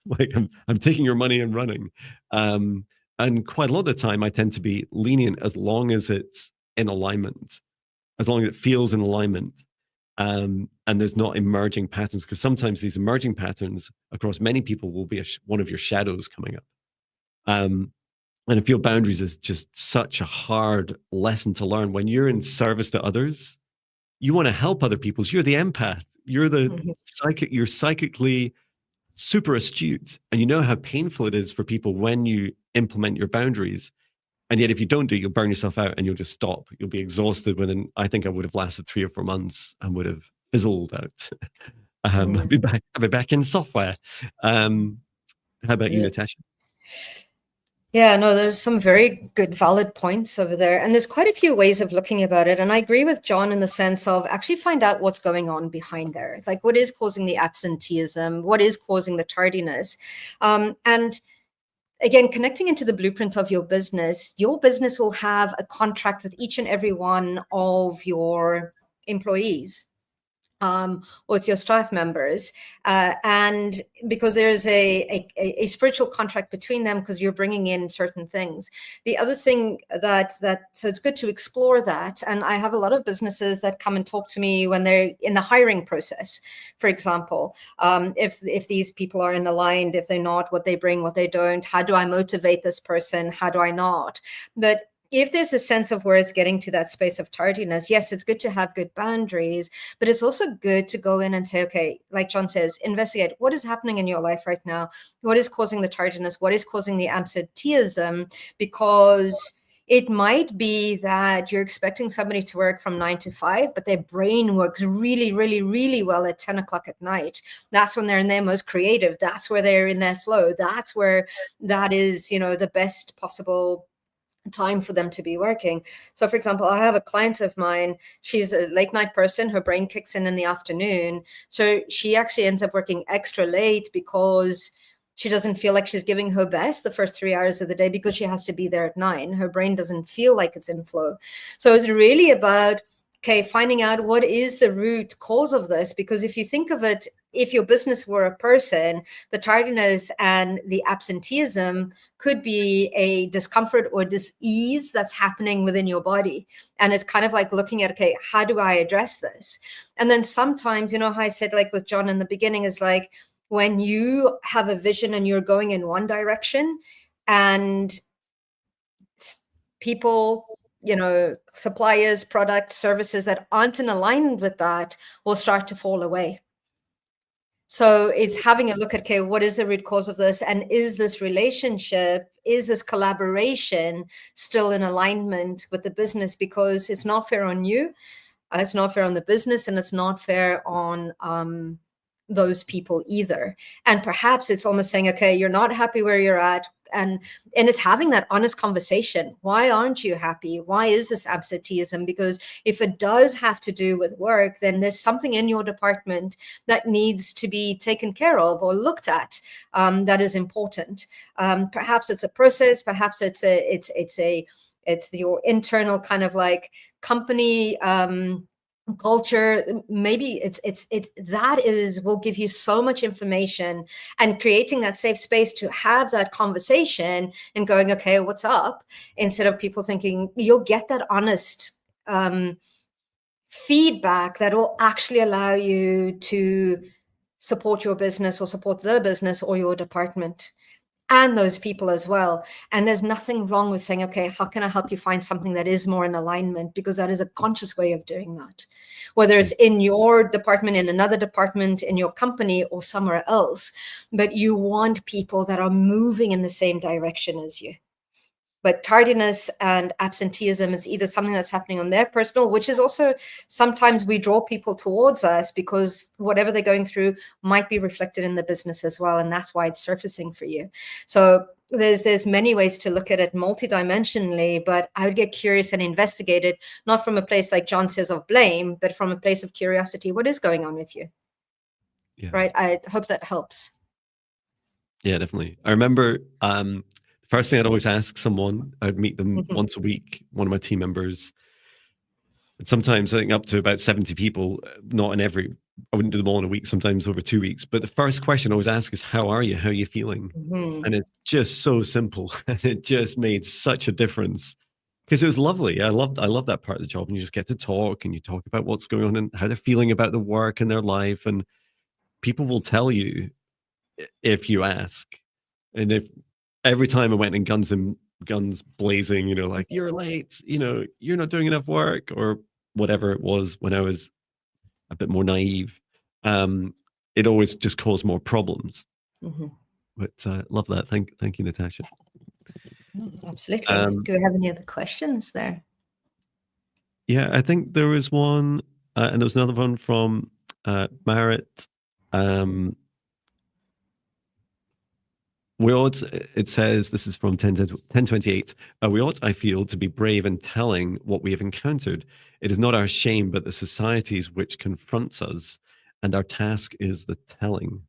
Speaker 2: Like I'm taking your money and running. And quite a lot of the time, I tend to be lenient as long as it's in alignment, as long as it feels in alignment. And there's not emerging patterns, because sometimes these emerging patterns across many people will be one of your shadows coming up. And I feel boundaries is just such a hard lesson to learn. When you're in service to others, you want to help other people. You're the empath. You're the psychic. You're psychically super astute, and you know how painful it is for people when you implement your boundaries. And yet if you don't do it, you'll burn yourself out and you'll just stop. You'll be exhausted within, I think I would have lasted 3 or 4 months and would have fizzled out. I'll be back in software. How about you, Natasha?
Speaker 1: Yeah, no, there's some very good, valid points over there. And there's quite a few ways of looking about it. And I agree with John in the sense of actually find out what's going on behind there. Like what is causing the absenteeism? What is causing the tardiness? And again, connecting into the blueprint of your business will have a contract with each and every one of your employees. With your staff members, and because there's a spiritual contract between them, because you're bringing in certain things. The other thing so it's good to explore that. And I have a lot of businesses that come and talk to me when they're in the hiring process, for example, if these people are aligned, if they're not, what they bring, what they don't, how do I motivate this person, how do I not? But if there's a sense of where it's getting to that space of tardiness, yes, it's good to have good boundaries, but it's also good to go in and say, okay, like John says, investigate what is happening in your life right now. What is causing the tardiness? What is causing the absenteeism? Because it might be that you're expecting somebody to work from 9 to 5, but their brain works really, really, really well at 10 o'clock at night. That's when they're in their most creative. That's where they're in their flow. That's where that is, the best possible time for them to be working. So for example, I have a client of mine, she's a late night person, her brain kicks in the afternoon. So she actually ends up working extra late because she doesn't feel like she's giving her best the first 3 hours of the day, because she has to be there at 9. Her brain doesn't feel like it's in flow. So it's really about finding out what is the root cause of this, because if you think of it if your business were a person, the tardiness and the absenteeism could be a discomfort or dis-ease that's happening within your body. And it's kind of like looking at, okay, how do I address this? And then sometimes, you know, how I said, like with John in the beginning, is like when you have a vision and you're going in one direction, and people, you know, suppliers, products, services that aren't in alignment with that will start to fall away. So it's having a look at, okay, what is the root cause of this? And is this relationship, is this collaboration still in alignment with the business? Because it's not fair on you, it's not fair on the business, and it's not fair on those people either. And perhaps it's almost saying, okay, you're not happy where you're at. And it's having that honest conversation. Why aren't you happy? Why is this absenteeism? Because if it does have to do with work, then there's something in your department that needs to be taken care of or looked at, that is important. Perhaps it's a process. Perhaps it's your internal kind of like company culture. Maybe it's that is will give you so much information, and creating that safe space to have that conversation and going, okay, what's up, instead of people thinking, you'll get that honest feedback that will actually allow you to support your business or support the business or your department and those people as well. And there's nothing wrong with saying, okay, how can I help you find something that is more in alignment? Because that is a conscious way of doing that, whether it's in your department, in another department, in your company, or somewhere else. But you want people that are moving in the same direction as you. But tardiness and absenteeism is either something that's happening on their personal, which is also sometimes we draw people towards us because whatever they're going through might be reflected in the business as well. And that's why it's surfacing for you. So there's many ways to look at it multidimensionally, but I would get curious and investigate it, not from a place like John says of blame, but from a place of curiosity. What is going on with you? Yeah. Right. I hope that helps.
Speaker 2: Yeah, definitely. I remember first thing I'd always ask someone, I'd meet them once a week, one of my team members. And sometimes I think up to about 70 people, not in every, I wouldn't do them all in a week, sometimes over 2 weeks. But the first question I always ask is, how are you? How are you feeling? And it's just so simple. And it just made such a difference because it was lovely. I loved that part of the job. And you just get to talk and you talk about what's going on and how they're feeling about the work and their life. And people will tell you if you ask. And if every time I went in guns blazing, you know, like, you're late, you know, you're not doing enough work, or whatever it was when I was a bit more naive, it always just caused more problems. But love that. Thank you, Natasha.
Speaker 1: Absolutely. Do we have any other questions there?
Speaker 2: Yeah, I think there was one, and there was another one from Marit. We ought, it says, this is from 1028, we ought, I feel, to be brave in telling what we have encountered. It is not our shame, but the society's which confronts us, and our task is the telling, ?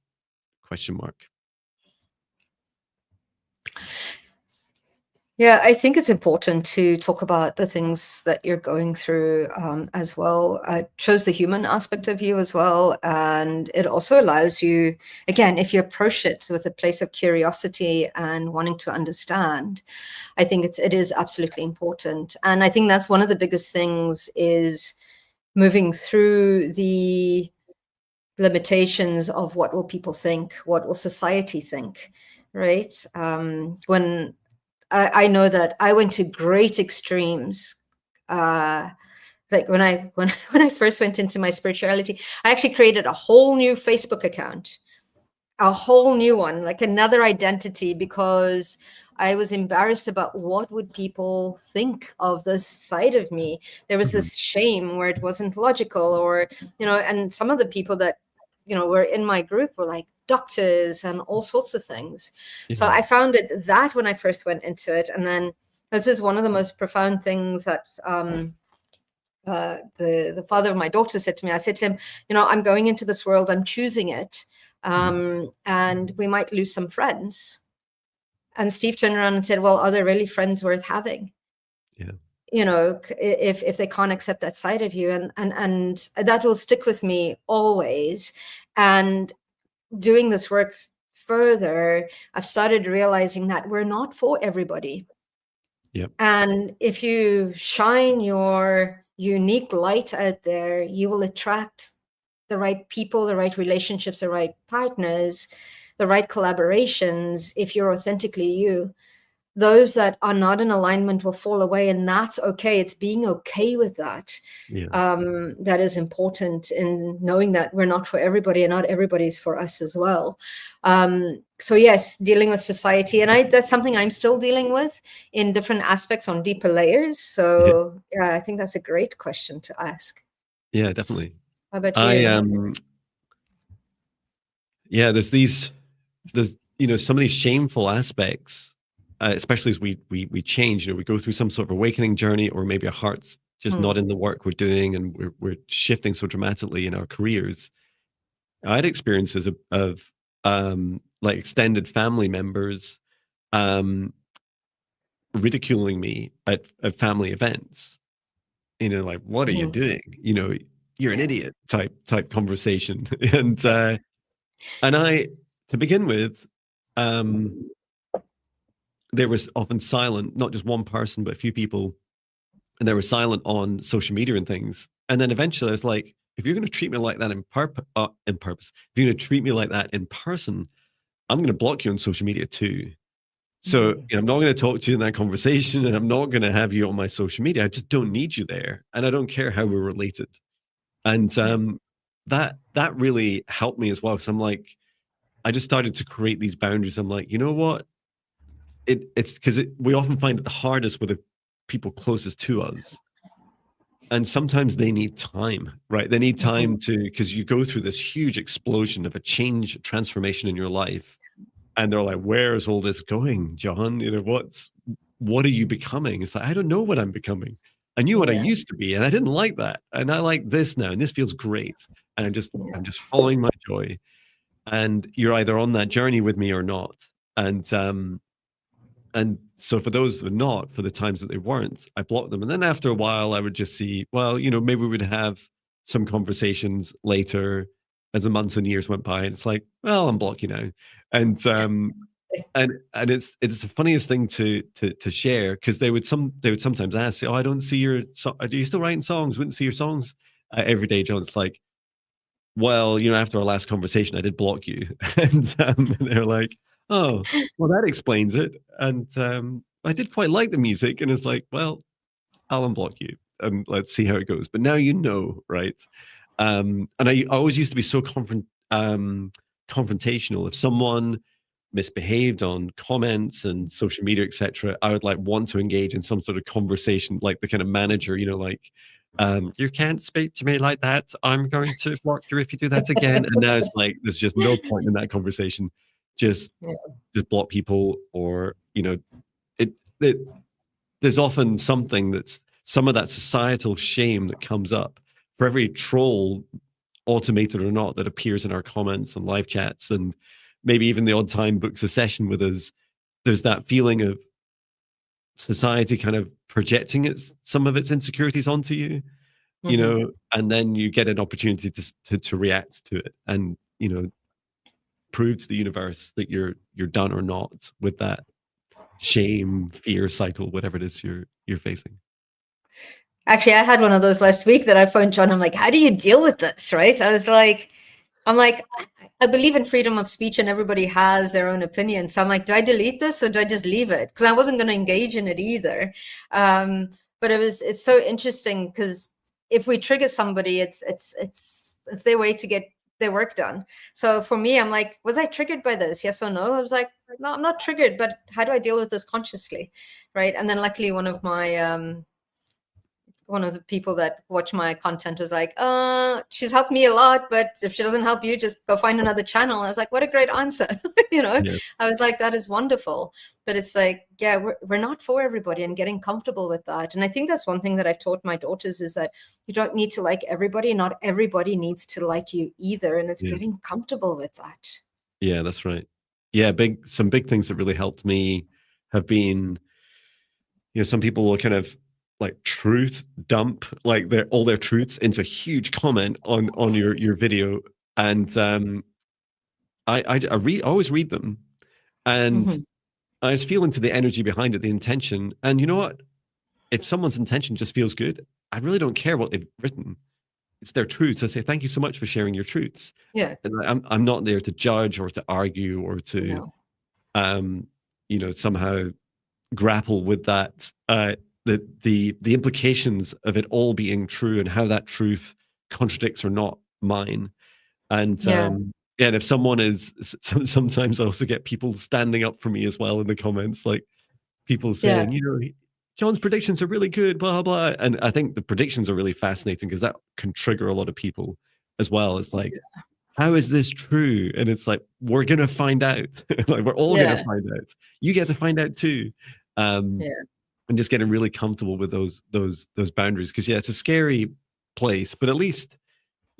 Speaker 1: Yeah, I think it's important to talk about the things that you're going through as well. It shows the human aspect of you as well. And it also allows you, again, if you approach it with a place of curiosity and wanting to understand, I think it is absolutely important. And I think that's one of the biggest things, is moving through the limitations of what will people think, what will society think, right? When I know that I went to great extremes. Like when I first went into my spirituality, I actually created a whole new Facebook account, a whole new one, like another identity, because I was embarrassed about what would people think of this side of me. There was this shame where it wasn't logical, or, you know, and some of the people that, you know, were in my group were like doctors and all sorts of things. So I found it that when I first went into it, and then this is one of the most profound things that the father of my daughter said to me. I said to him, you know, I'm going into this world, I'm choosing it, and we might lose some friends. And Steve turned around and said, well, are there really friends worth having?
Speaker 2: Yeah.
Speaker 1: You know, if they can't accept that side of you, and that will stick with me always. And doing this work further, I've started realizing that we're not for everybody.
Speaker 2: Yep.
Speaker 1: And if you shine your unique light out there, you will attract the right people, the right relationships, the right partners, the right collaborations if you're authentically you. Those that are not in alignment will fall away, and that's okay. It's being okay with that.
Speaker 2: Yeah.
Speaker 1: That is important, in knowing that we're not for everybody and not everybody's for us as well. So yes, dealing with society, and that's something I'm still dealing with in different aspects on deeper layers. So yeah, I think that's a great question to ask.
Speaker 2: Yeah, definitely.
Speaker 1: How about you?
Speaker 2: Yeah, there's some of these shameful aspects, especially as we change. We go through some sort of awakening journey, or maybe our heart's just not in the work we're doing, and we're shifting so dramatically in our careers. I had experiences of like extended family members ridiculing me at family events. Like, what are you doing? You're an idiot type conversation. And I, to begin with, there was often silent, not just one person, but a few people, and they were silent on social media and things. And then eventually I was like, if you're going to treat me like that in purpose, if you're going to treat me like that in person, I'm going to block you on social media too. So I'm not going to talk to you in that conversation, and I'm not going to have you on my social media. I just don't need you there, and I don't care how we're related. And that really helped me as well, because I'm like, I just started to create these boundaries. I'm like, you know what? It's because we often find it the hardest with the people closest to us. And sometimes they need time, right? They need time because you go through this huge explosion of a change, transformation in your life. And they're like, where is all this going, Jon? What are you becoming? It's like, I don't know what I'm becoming. I knew what I used to be, and I didn't like that. And I like this now, and this feels great. And I'm just following my joy. And you're either on that journey with me or not. And so for those who are not, for the times that they weren't, I blocked them. And then after a while, I would just see, well, maybe we would have some conversations later as the months and years went by. And it's like, well, I'm blocking now. And it's the funniest thing to share, because they would sometimes ask, oh, I don't see your are you still writing songs? Wouldn't see your songs every day, Jon. It's like, well, after our last conversation, I did block you. And they're like, oh, well, that explains it. And I did quite like the music. And it's like, well, I'll unblock you and let's see how it goes. But now right? And I always used to be so confrontational. If someone misbehaved on comments and social media, etc., I would want to engage in some sort of conversation, like the kind of manager, like, you can't speak to me like that. I'm going to block you if you do that again. And now it's like, there's just no point in that conversation. Just block people, or there's often something that's some of that societal shame that comes up for every troll, automated or not, that appears in our comments and live chats, and maybe even the odd time books a session with us. There's that feeling of society kind of projecting some of its insecurities onto you, and then you get an opportunity to react to it, and prove to the universe that you're done or not with that shame, fear cycle, whatever it is you're facing.
Speaker 1: Actually, I had one of those last week that I phoned Jon. I'm like, how do you deal with this? Right? I'm like, I believe in freedom of speech, and everybody has their own opinion. So I'm like, do I delete this or do I just leave it? Because I wasn't going to engage in it either. But it's so interesting, because if we trigger somebody, it's their way to get their work done. So for me, I'm like, was I triggered by this? Yes or no? I was like, no, I'm not triggered, but how do I deal with this consciously? Right. And then luckily one of the people that watch my content was like, she's helped me a lot, but if she doesn't help you, just go find another channel. I was like, what a great answer. I was like, that is wonderful. But it's like, yeah, we're not for everybody, and getting comfortable with that. And I think that's one thing that I've taught my daughters, is that you don't need to like everybody. Not everybody needs to like you either. And it's getting comfortable with that.
Speaker 2: Yeah, that's right. Yeah, some big things that really helped me have been, some people will kind of like truth dump, like all their truths into a huge comment on your video, and I always read them, and I was feeling to the energy behind it, the intention. And you know what? If someone's intention just feels good, I really don't care what they've written. It's their truths. I say, thank you so much for sharing your truths.
Speaker 1: Yeah.
Speaker 2: And I'm not there to judge or to argue or to, somehow grapple with that, the implications of it all being true and how that truth contradicts or not mine. And and if someone is, sometimes I also get people standing up for me as well in the comments, like people saying, Jon's predictions are really good, blah, blah. And I think the predictions are really fascinating because that can trigger a lot of people as well. It's like, how is this true? And it's like, we're going to find out. Like, we're all going to find out. You get to find out too. And just getting really comfortable with those boundaries. Because it's a scary place, but at least,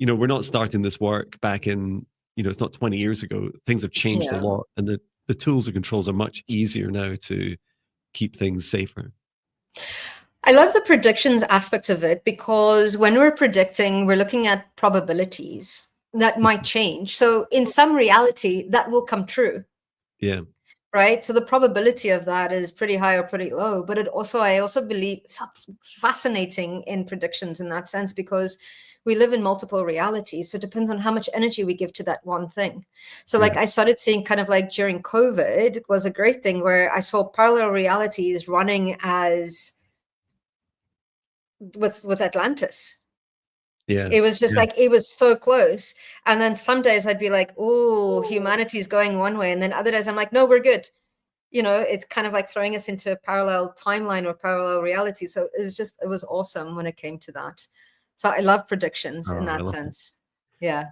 Speaker 2: we're not starting this work back in, it's not 20 years ago. Things have changed a lot, and the tools and controls are much easier now to keep things safer.
Speaker 1: I love the predictions aspect of it, because when we're predicting, we're looking at probabilities that might change. So in some reality, that will come true.
Speaker 2: Yeah.
Speaker 1: Right. So the probability of that is pretty high or pretty low. But I also believe it's fascinating in predictions in that sense, because we live in multiple realities. So it depends on how much energy we give to that one thing. So like I started seeing kind of like during COVID was a great thing where I saw parallel realities running as with Atlantis.
Speaker 2: Yeah.
Speaker 1: It was just like, it was so close. And then some days I'd be like, oh, humanity's going one way. And then other days I'm like, no, we're good. It's kind of like throwing us into a parallel timeline or parallel reality. So it was awesome when it came to that. So I love predictions in that sense. Yeah.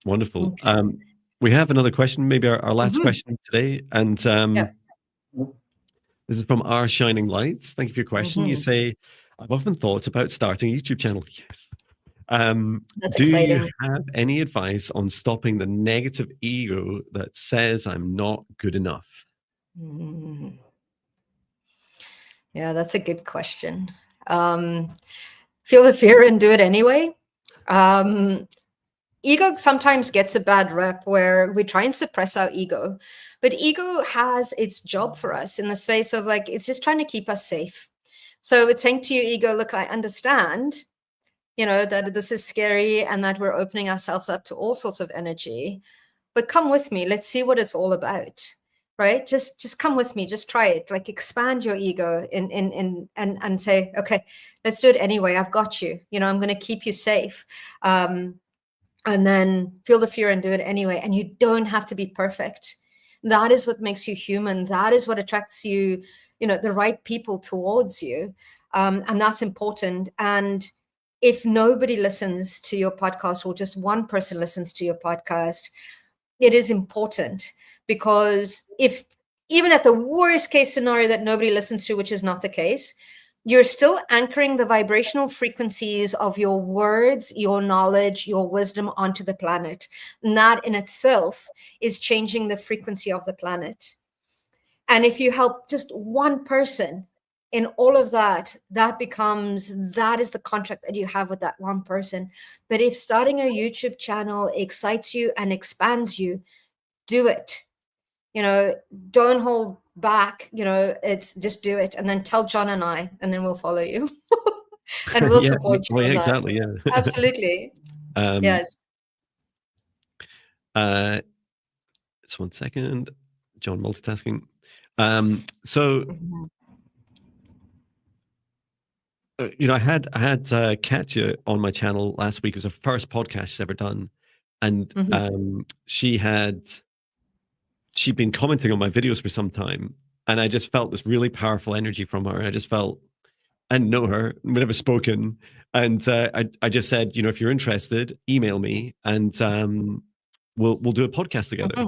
Speaker 2: Wonderful. Okay. We have another question, maybe our last question today. And this is from Our Shining Lights. Thank you for your question. You say, I've often thought about starting a YouTube channel. Yes.
Speaker 1: That's
Speaker 2: do
Speaker 1: exciting.
Speaker 2: You have any advice on stopping the negative ego that says I'm not good enough?
Speaker 1: Yeah, that's a good question. Feel the fear and do it anyway. Ego sometimes gets a bad rep where we try and suppress our ego, but ego has its job for us in the space of like, it's just trying to keep us safe. So it's saying to your ego, look, I understand, that this is scary and that we're opening ourselves up to all sorts of energy, but come with me. Let's see what it's all about. Right? Just come with me. Just try it. Like expand your ego and say, okay, let's do it anyway. I've got you. I'm going to keep you safe. And then feel the fear and do it anyway. And you don't have to be perfect. That is what makes you human. That is what attracts you, the right people towards you. And that's important. And if nobody listens to your podcast, or just one person listens to your podcast, it is important, because if even at the worst case scenario that nobody listens to, which is not the case, you're still anchoring the vibrational frequencies of your words, your knowledge, your wisdom onto the planet. And that in itself is changing the frequency of the planet. And if you help just one person in all of that, that is the contract that you have with that one person. But if starting a YouTube channel excites you and expands you, do it. Don't hold back. It's just do it, and then tell Jon and I, and then we'll follow you. And we'll support you.
Speaker 2: Yeah, exactly. Yeah,
Speaker 1: absolutely. Yes.
Speaker 2: Just 1 second. Jon multitasking. So I had Katya on my channel last week. It was her first podcast she's ever done, and she'd been commenting on my videos for some time, and I just felt this really powerful energy from her. I just felt, I didn't know her, we'd never spoken, and I just said, if you're interested, email me, and we'll do a podcast together.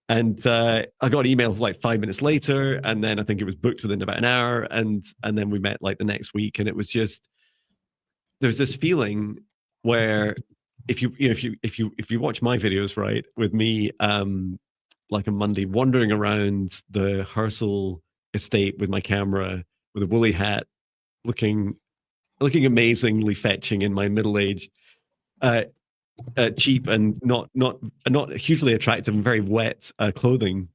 Speaker 2: And I got an email like 5 minutes later, and then I think it was booked within about an hour, and then we met like the next week, and it was just, there's this feeling where if you watch my videos, right, with me like a Monday wandering around the Hersel estate with my camera with a woolly hat, looking amazingly fetching in my middle age, cheap and not hugely attractive and very wet clothing.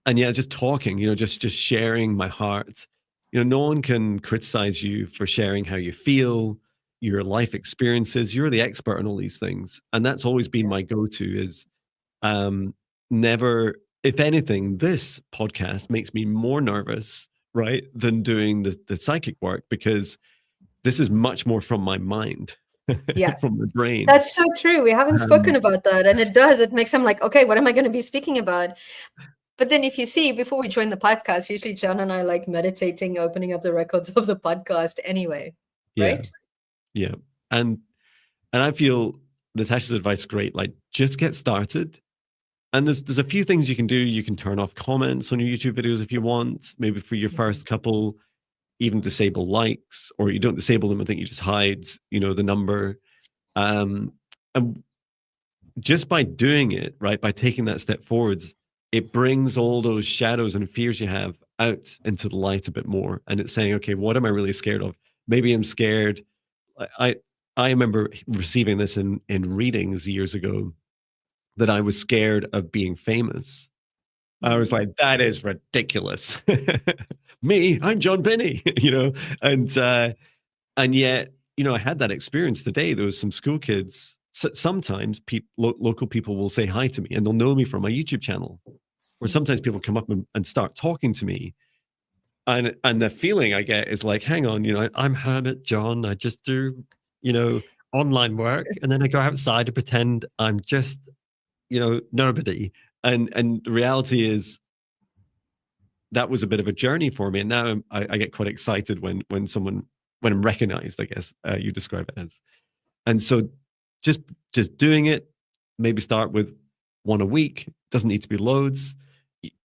Speaker 2: And yeah, just talking, just sharing my heart. No one can criticize you for sharing how you feel, your life experiences. You're the expert on all these things. And that's always been my go-to is never, if anything, this podcast makes me more nervous, right, than doing the psychic work, because this is much more from my mind, from the brain.
Speaker 1: That's so true. We haven't spoken about that. And it makes them like, okay, what am I going to be speaking about? But then if you see, before we join the podcast, usually John and I like meditating, opening up the records of the podcast anyway, right?
Speaker 2: Yeah. And I feel Natasha's advice is great. Like, just get started. And there's a few things you can do. You can turn off comments on your YouTube videos if you want. Maybe for your first couple, even disable likes, or you don't disable them. I think you just hide, the number. And just by doing it, right, by taking that step forwards, it brings all those shadows and fears you have out into the light a bit more. And it's saying, okay, what am I really scared of? Maybe I'm scared. I remember receiving this in readings years ago, that I was scared of being famous. I was like, that is ridiculous. Me, I'm Jon Binnie, and yet, I had that experience today. There was some school kids. Sometimes local people will say hi to me, and they'll know me from my YouTube channel. Or sometimes people come up and start talking to me. And the feeling I get is like, hang on, I'm Hermit John. I just do, online work. And then I go outside to pretend I'm just, nobody. And the reality is that was a bit of a journey for me. And now I get quite excited when I'm recognized, I guess you describe it as. And so just doing it, maybe start with one a week. Doesn't need to be loads.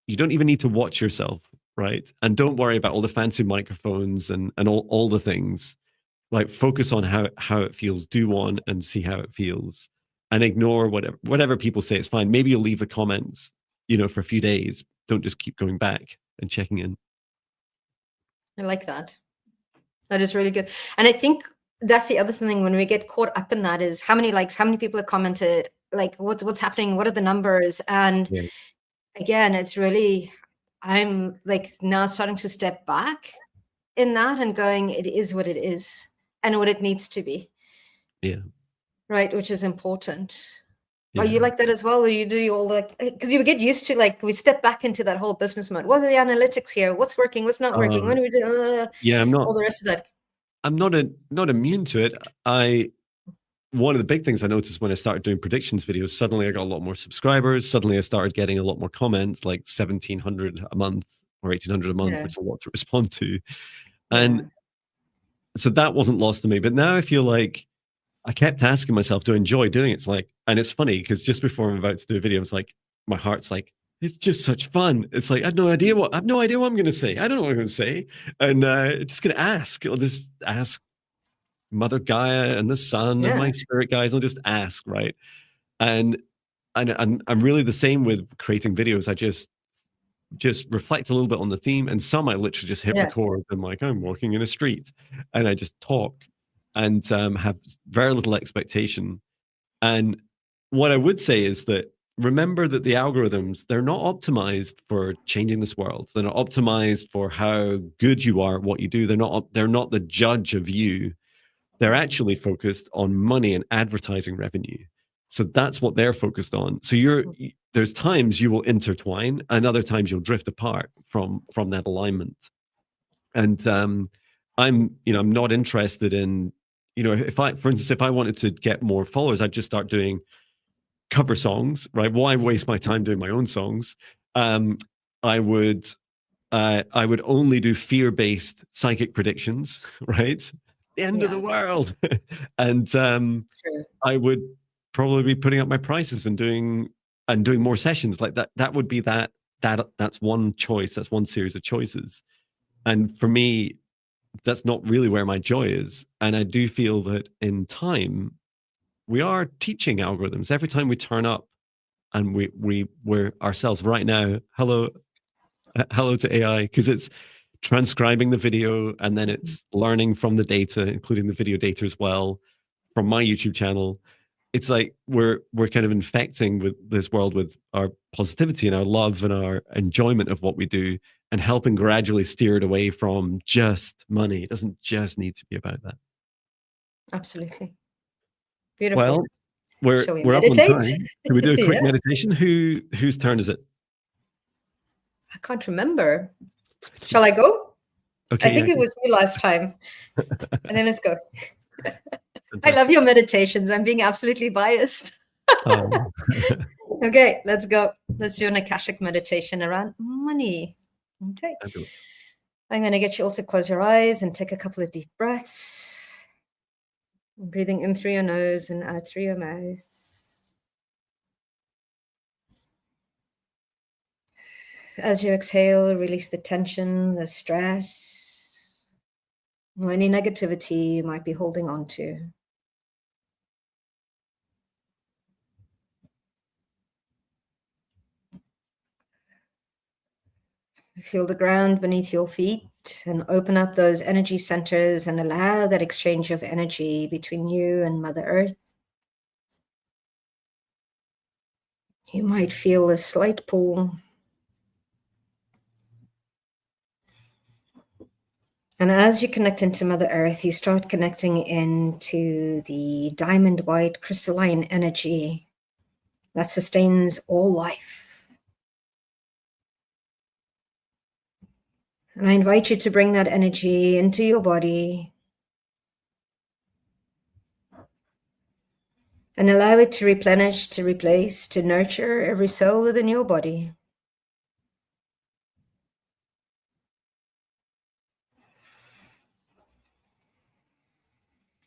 Speaker 2: You don't even need to watch yourself, right? And don't worry about all the fancy microphones and all the things. Like, focus on how it feels. Do one and see how it feels, and ignore whatever people say. It's fine. Maybe you'll leave the comments, for a few days. Don't just keep going back and checking in.
Speaker 1: I like that. That is really good. And I think that's the other thing when we get caught up in that is how many likes, how many people have commented, like what's happening, what are the numbers? And again, it's really, I'm like now starting to step back in that and going, it is what it is and what it needs to be.
Speaker 2: Yeah.
Speaker 1: Right. Which is important. Are you like that as well? Or you do all like, because you get used to, like, we step back into that whole business mode. What are the analytics here? What's working? What's not working? When do we do?
Speaker 2: I'm not
Speaker 1: all the rest of that.
Speaker 2: I'm not immune to it. One of the big things I noticed when I started doing predictions videos, suddenly I got a lot more subscribers. Suddenly I started getting a lot more comments, like 1,700 a month or 1,800 a month, which is a lot to respond to. And so that wasn't lost to me. But now I feel like I kept asking myself, do I enjoy doing it? It's like, and it's funny because just before I'm about to do a video, it's like, my heart's like, it's just such fun. It's like, I have no idea what I'm going to say. I don't know what I'm going to say. And just going to ask. I'll just ask Mother Gaia and the sun and my spirit guides. I'll just ask, right? And I'm really the same with creating videos. I just reflect a little bit on the theme, and some I literally just hit record. I'm like, I'm walking in a street, and I just talk and have very little expectation. And what I would say is that remember that the algorithms, they're not optimized for changing this world. They're not optimized for how good you are at what you do. They're not the judge of you. They're actually focused on money and advertising revenue. So that's what they're focused on. So there's times you will intertwine, and other times you'll drift apart from that alignment. And I'm not interested in, for instance, if I wanted to get more followers, I'd just start doing cover songs, right? Why waste my time doing my own songs? I would only do fear-based psychic predictions, right? The end of the world. And I would probably be putting up my prices and doing more sessions like that. That would be that's one choice. That's one series of choices. And for me, that's not really where my joy is. And I do feel that in time, we are teaching algorithms. Every time we turn up and we're ourselves right now, hello to AI, because it's transcribing the video and then it's learning from the data, including the video data as well, from my YouTube channel. it's like we're kind of infecting with this world with our positivity and our love and our enjoyment of what we do, and helping gradually steer it away from just money. It doesn't just need to be about that.
Speaker 1: Absolutely. Beautiful.
Speaker 2: Well,
Speaker 1: Shall we
Speaker 2: we're up on
Speaker 1: meditate?
Speaker 2: time. Can we do a quick
Speaker 1: Yeah.
Speaker 2: meditation? Whose turn is it?
Speaker 1: I can't remember. Shall I go?
Speaker 2: Okay,
Speaker 1: I think
Speaker 2: yeah.
Speaker 1: it was you last time. And then let's go. I love your meditations. I'm being absolutely biased. Okay, let's go. Let's do an Akashic meditation around money. Okay. I'm going to get you all to close your eyes and take a couple of deep breaths. Breathing in through your nose and out through your mouth. As you exhale, release the tension, the stress, or any negativity you might be holding on to. Feel the ground beneath your feet and open up those energy centers and allow that exchange of energy between you and Mother Earth. You might feel a slight pull. And as you connect into Mother Earth, you start connecting into the diamond white crystalline energy that sustains all life. And I invite you to bring that energy into your body and allow it to replenish, to replace, to nurture every cell within your body.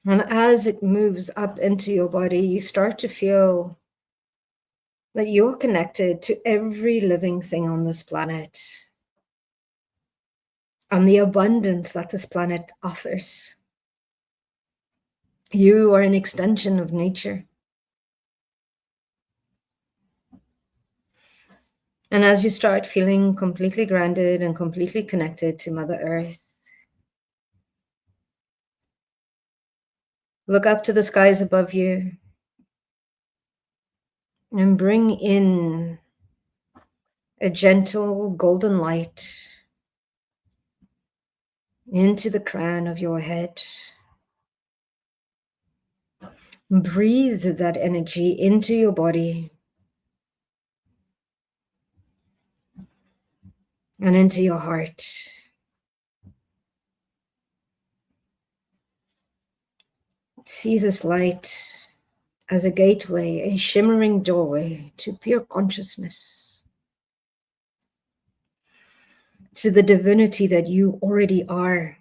Speaker 1: And as it moves up into your body, you start to feel that you're connected to every living thing on this planet and the abundance that this planet offers. You are an extension of nature. And as you start feeling completely grounded and completely connected to Mother Earth, look up to the skies above you and bring in a gentle golden light into the crown of your head. Breathe that energy into your body and into your heart. See this light as a gateway, a shimmering doorway to pure consciousness, to the divinity that you already are.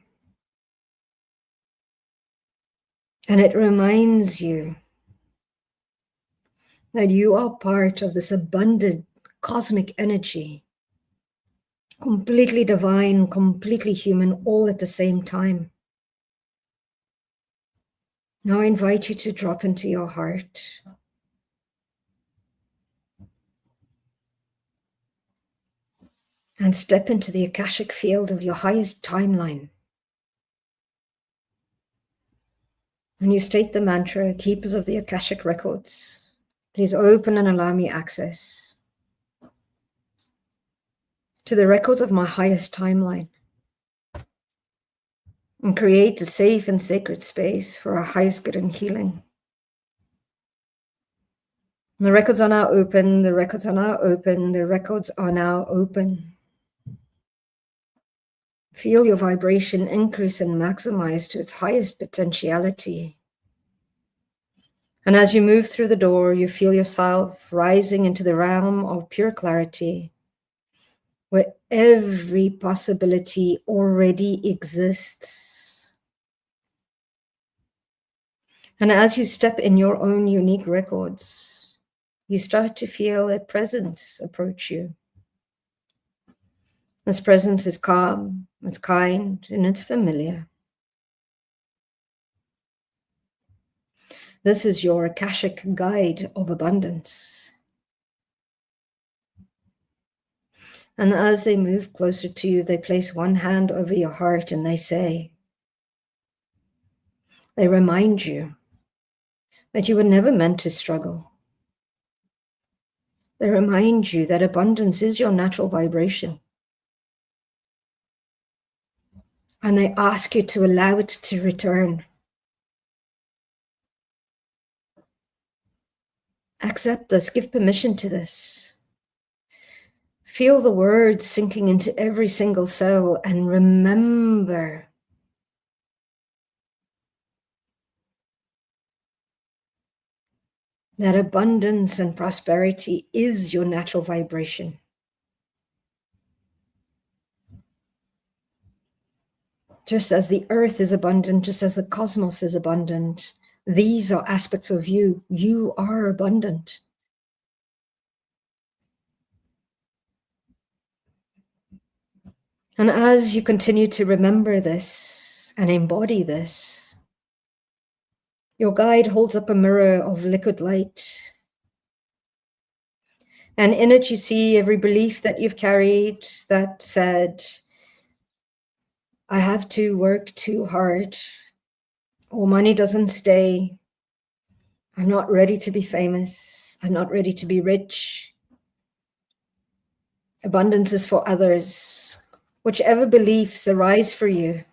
Speaker 1: And it reminds you that you are part of this abundant cosmic energy, completely divine, completely human, all at the same time. Now I invite you to drop into your heart. And step into the Akashic field of your highest timeline. And you state the mantra, keepers of the Akashic records, please open and allow me access to the records of my highest timeline and create a safe and sacred space for our highest good and healing. And the records are now open, the records are now open, the records are now open. Feel your vibration increase and maximize to its highest potentiality. And as you move through the door, you feel yourself rising into the realm of pure clarity, where every possibility already exists. And as you step in your own unique records, you start to feel a presence approach you. This presence is calm, it's kind, and it's familiar. This is your Akashic guide of abundance. And as they move closer to you, they place one hand over your heart and they remind you that you were never meant to struggle. They remind you that abundance is your natural vibration. And they ask you to allow it to return. Accept this, give permission to this. Feel the words sinking into every single cell and remember that abundance and prosperity is your natural vibration. Just as the earth is abundant, just as the cosmos is abundant, these are aspects of you. You are abundant. And as you continue to remember this and embody this, your guide holds up a mirror of liquid light. And in it, you see every belief that you've carried that said, I have to work too hard, or money doesn't stay. I'm not ready to be famous. I'm not ready to be rich. Abundance is for others. Whichever beliefs arise for you,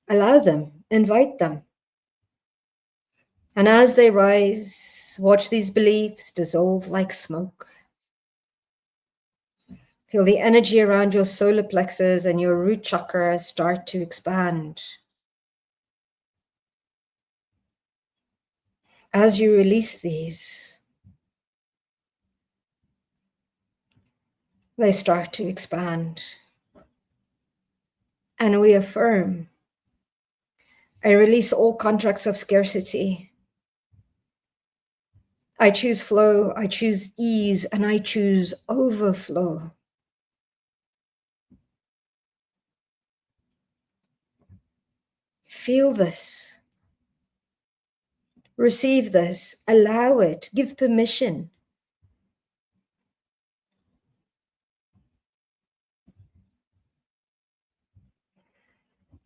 Speaker 1: allow them, invite them. And as they rise, watch these beliefs dissolve like smoke. Feel the energy around your solar plexus and your root chakra start to expand. As you release these, they start to expand. And we affirm, I release all contracts of scarcity. I choose flow, I choose ease, and I choose overflow. Feel this. Receive this. Allow it. Give permission.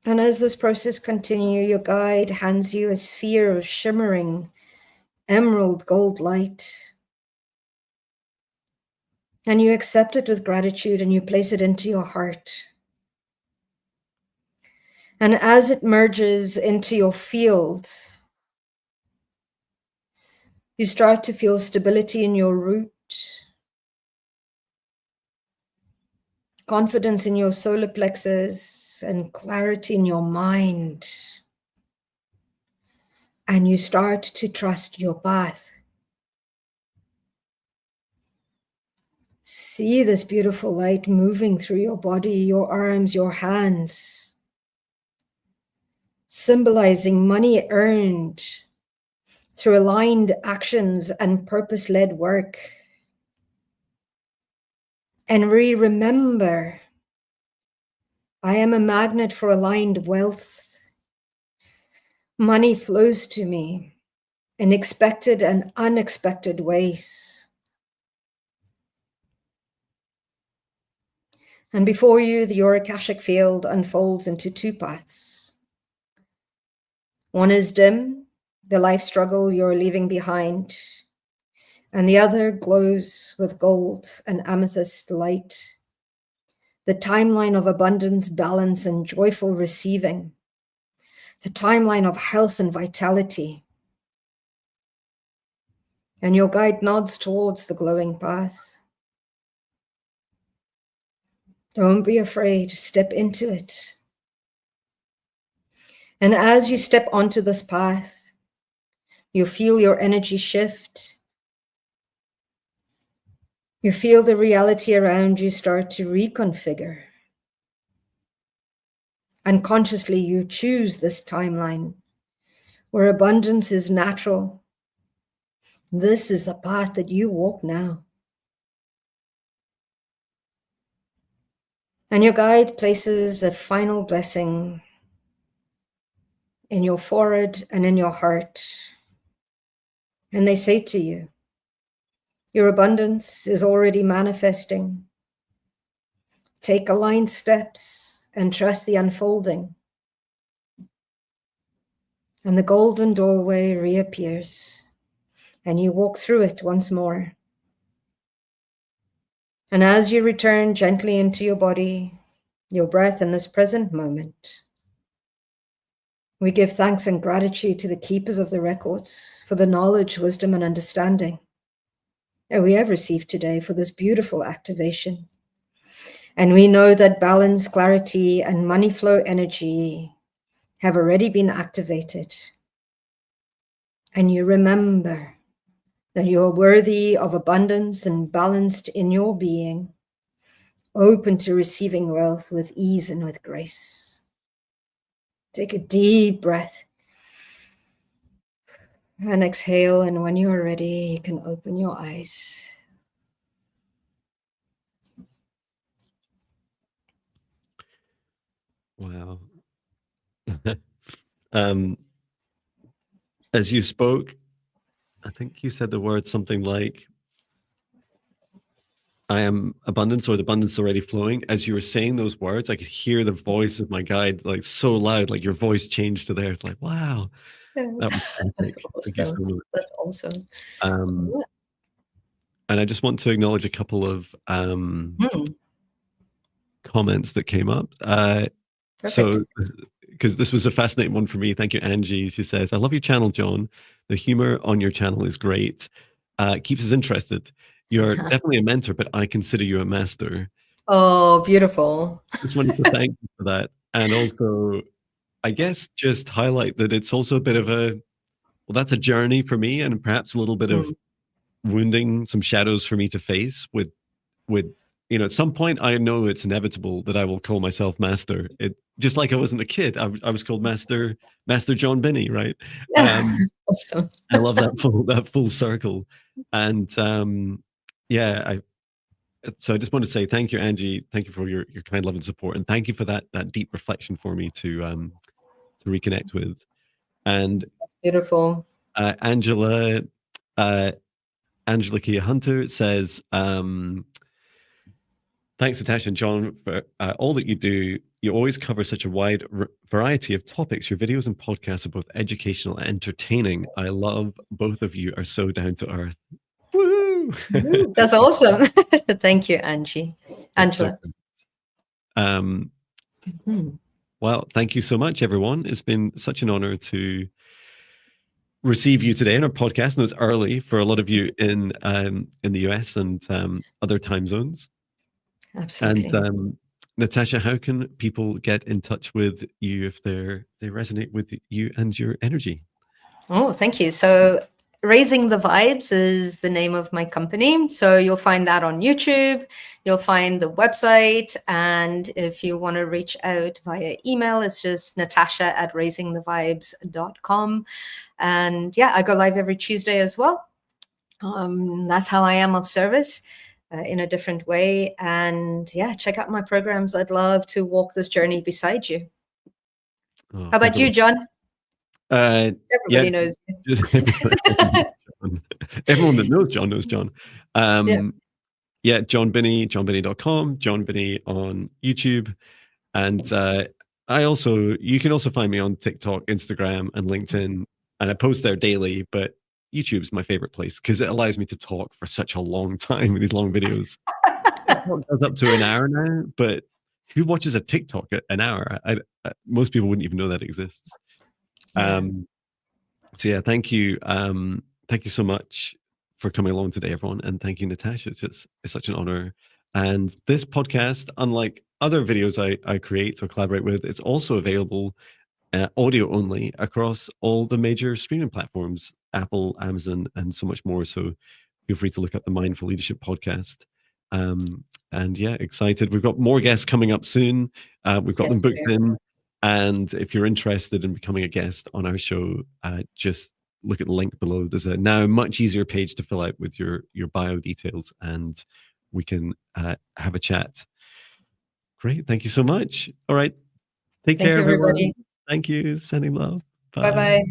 Speaker 1: And as this process continues, your guide hands you a sphere of shimmering emerald gold light. And you accept it with gratitude and you place it into your heart. And as it merges into your field, you start to feel stability in your root, confidence in your solar plexus, and clarity in your mind. And you start to trust your path. See this beautiful light moving through your body, your arms, your hands, symbolizing money earned through aligned actions and purpose-led work. And remember, I am a magnet for aligned wealth. Money flows to me in expected and unexpected ways. And before you, your Akashic field unfolds into two paths. One is dim, the life struggle you're leaving behind, and the other glows with gold and amethyst light. The timeline of abundance, balance, and joyful receiving. The timeline of health and vitality. And your guide nods towards the glowing path. Don't be afraid, step into it. And as you step onto this path, you feel your energy shift. You feel the reality around you start to reconfigure. Unconsciously, you choose this timeline where abundance is natural. This is the path that you walk now. And your guide places a final blessing in your forehead and in your heart. And they say to you, your abundance is already manifesting. Take aligned steps and trust the unfolding. And the golden doorway reappears, and you walk through it once more. And as you return gently into your body, your breath in this present moment, we give thanks and gratitude to the keepers of the records for the knowledge, wisdom, and understanding that we have received today for this beautiful activation. And we know that balance, clarity, and money flow energy have already been activated. And you remember that you are worthy of abundance and balanced in your being, open to receiving wealth with ease and with grace. Take a deep breath and exhale. And when you are ready, you can open your eyes.
Speaker 2: Wow. As you spoke, I think you said the word something like, I am abundance, or the abundance already flowing. As you were saying those words, I could hear the voice of my guide like so loud, like your voice changed to there. It's like, wow, that was epic.
Speaker 1: Awesome.
Speaker 2: Thank you so much.
Speaker 1: That's awesome.
Speaker 2: And I just want to acknowledge a couple of comments that came up. So, because this was a fascinating one for me. Thank you, Angie. She says, I love your channel, Jon. The humor on your channel is great. Keeps us interested. You're definitely a mentor, but I consider you a master.
Speaker 1: Oh, beautiful.
Speaker 2: Just wanted to thank you for that. And also, I guess just highlight that it's also a bit of a, well, that's a journey for me, and perhaps a little bit of wounding, some shadows for me to face with, you know, at some point I know it's inevitable that I will call myself master. It just like I wasn't a kid. I was called Master Jon Binnie, right?
Speaker 1: Awesome.
Speaker 2: I love that full circle. And yeah, so I just want to say thank you, Angie. Thank you for your kind love and support, and thank you for that deep reflection for me to reconnect with. And
Speaker 1: that's beautiful.
Speaker 2: Angela Kia Hunter says, thanks, Natasha and Jon, for all that you do. You always cover such a wide variety of topics. Your videos and podcasts are both educational and entertaining. I love both of you are so down to earth. Woo!
Speaker 1: That's awesome. Thank you, Angie. Angela.
Speaker 2: Well, thank you so much, everyone. It's been such an honor to receive you today on our podcast. And it's early for a lot of you in the US and other time zones.
Speaker 1: Absolutely.
Speaker 2: And Natasha, how can people get in touch with you if they resonate with you and your energy?
Speaker 1: Oh, thank you. So Raising the Vibes is the name of my company. So you'll find that on YouTube. You'll find the website. And if you want to reach out via email, it's just natasha@raisingthevibes.com. And yeah, I go live every Tuesday as well. That's how I am of service. In a different way. And yeah, check out my programs. I'd love to walk this journey beside you. How about you, Jon? Everybody knows you.
Speaker 2: Everyone that knows Jon knows Jon. Yeah, Jon Binnie, jonbinnie.com, Jon Binnie on YouTube. And you can also find me on TikTok, Instagram, and LinkedIn. And I post there daily, but YouTube's my favorite place because it allows me to talk for such a long time with these long videos. TikTok goes up to an hour now, but who watches a TikTok at an hour? Most people wouldn't even know that exists. So yeah, thank you. Thank you so much for coming along today, everyone. And thank you, Natasha. It's such an honor. And this podcast, unlike other videos I create or collaborate with, it's also available audio only across all the major streaming platforms, Apple, Amazon, and so much more. So feel free to look up the Mindful Leadership podcast. And yeah, excited. We've got more guests coming up soon. We've got them booked in. And if you're interested in becoming a guest on our show, just look at the link below. There's a now much easier page to fill out with your bio details, and we can have a chat. Great. Thank you so much. All right. Take care, everybody. Thank you. Sending love. Bye.
Speaker 1: Bye-bye.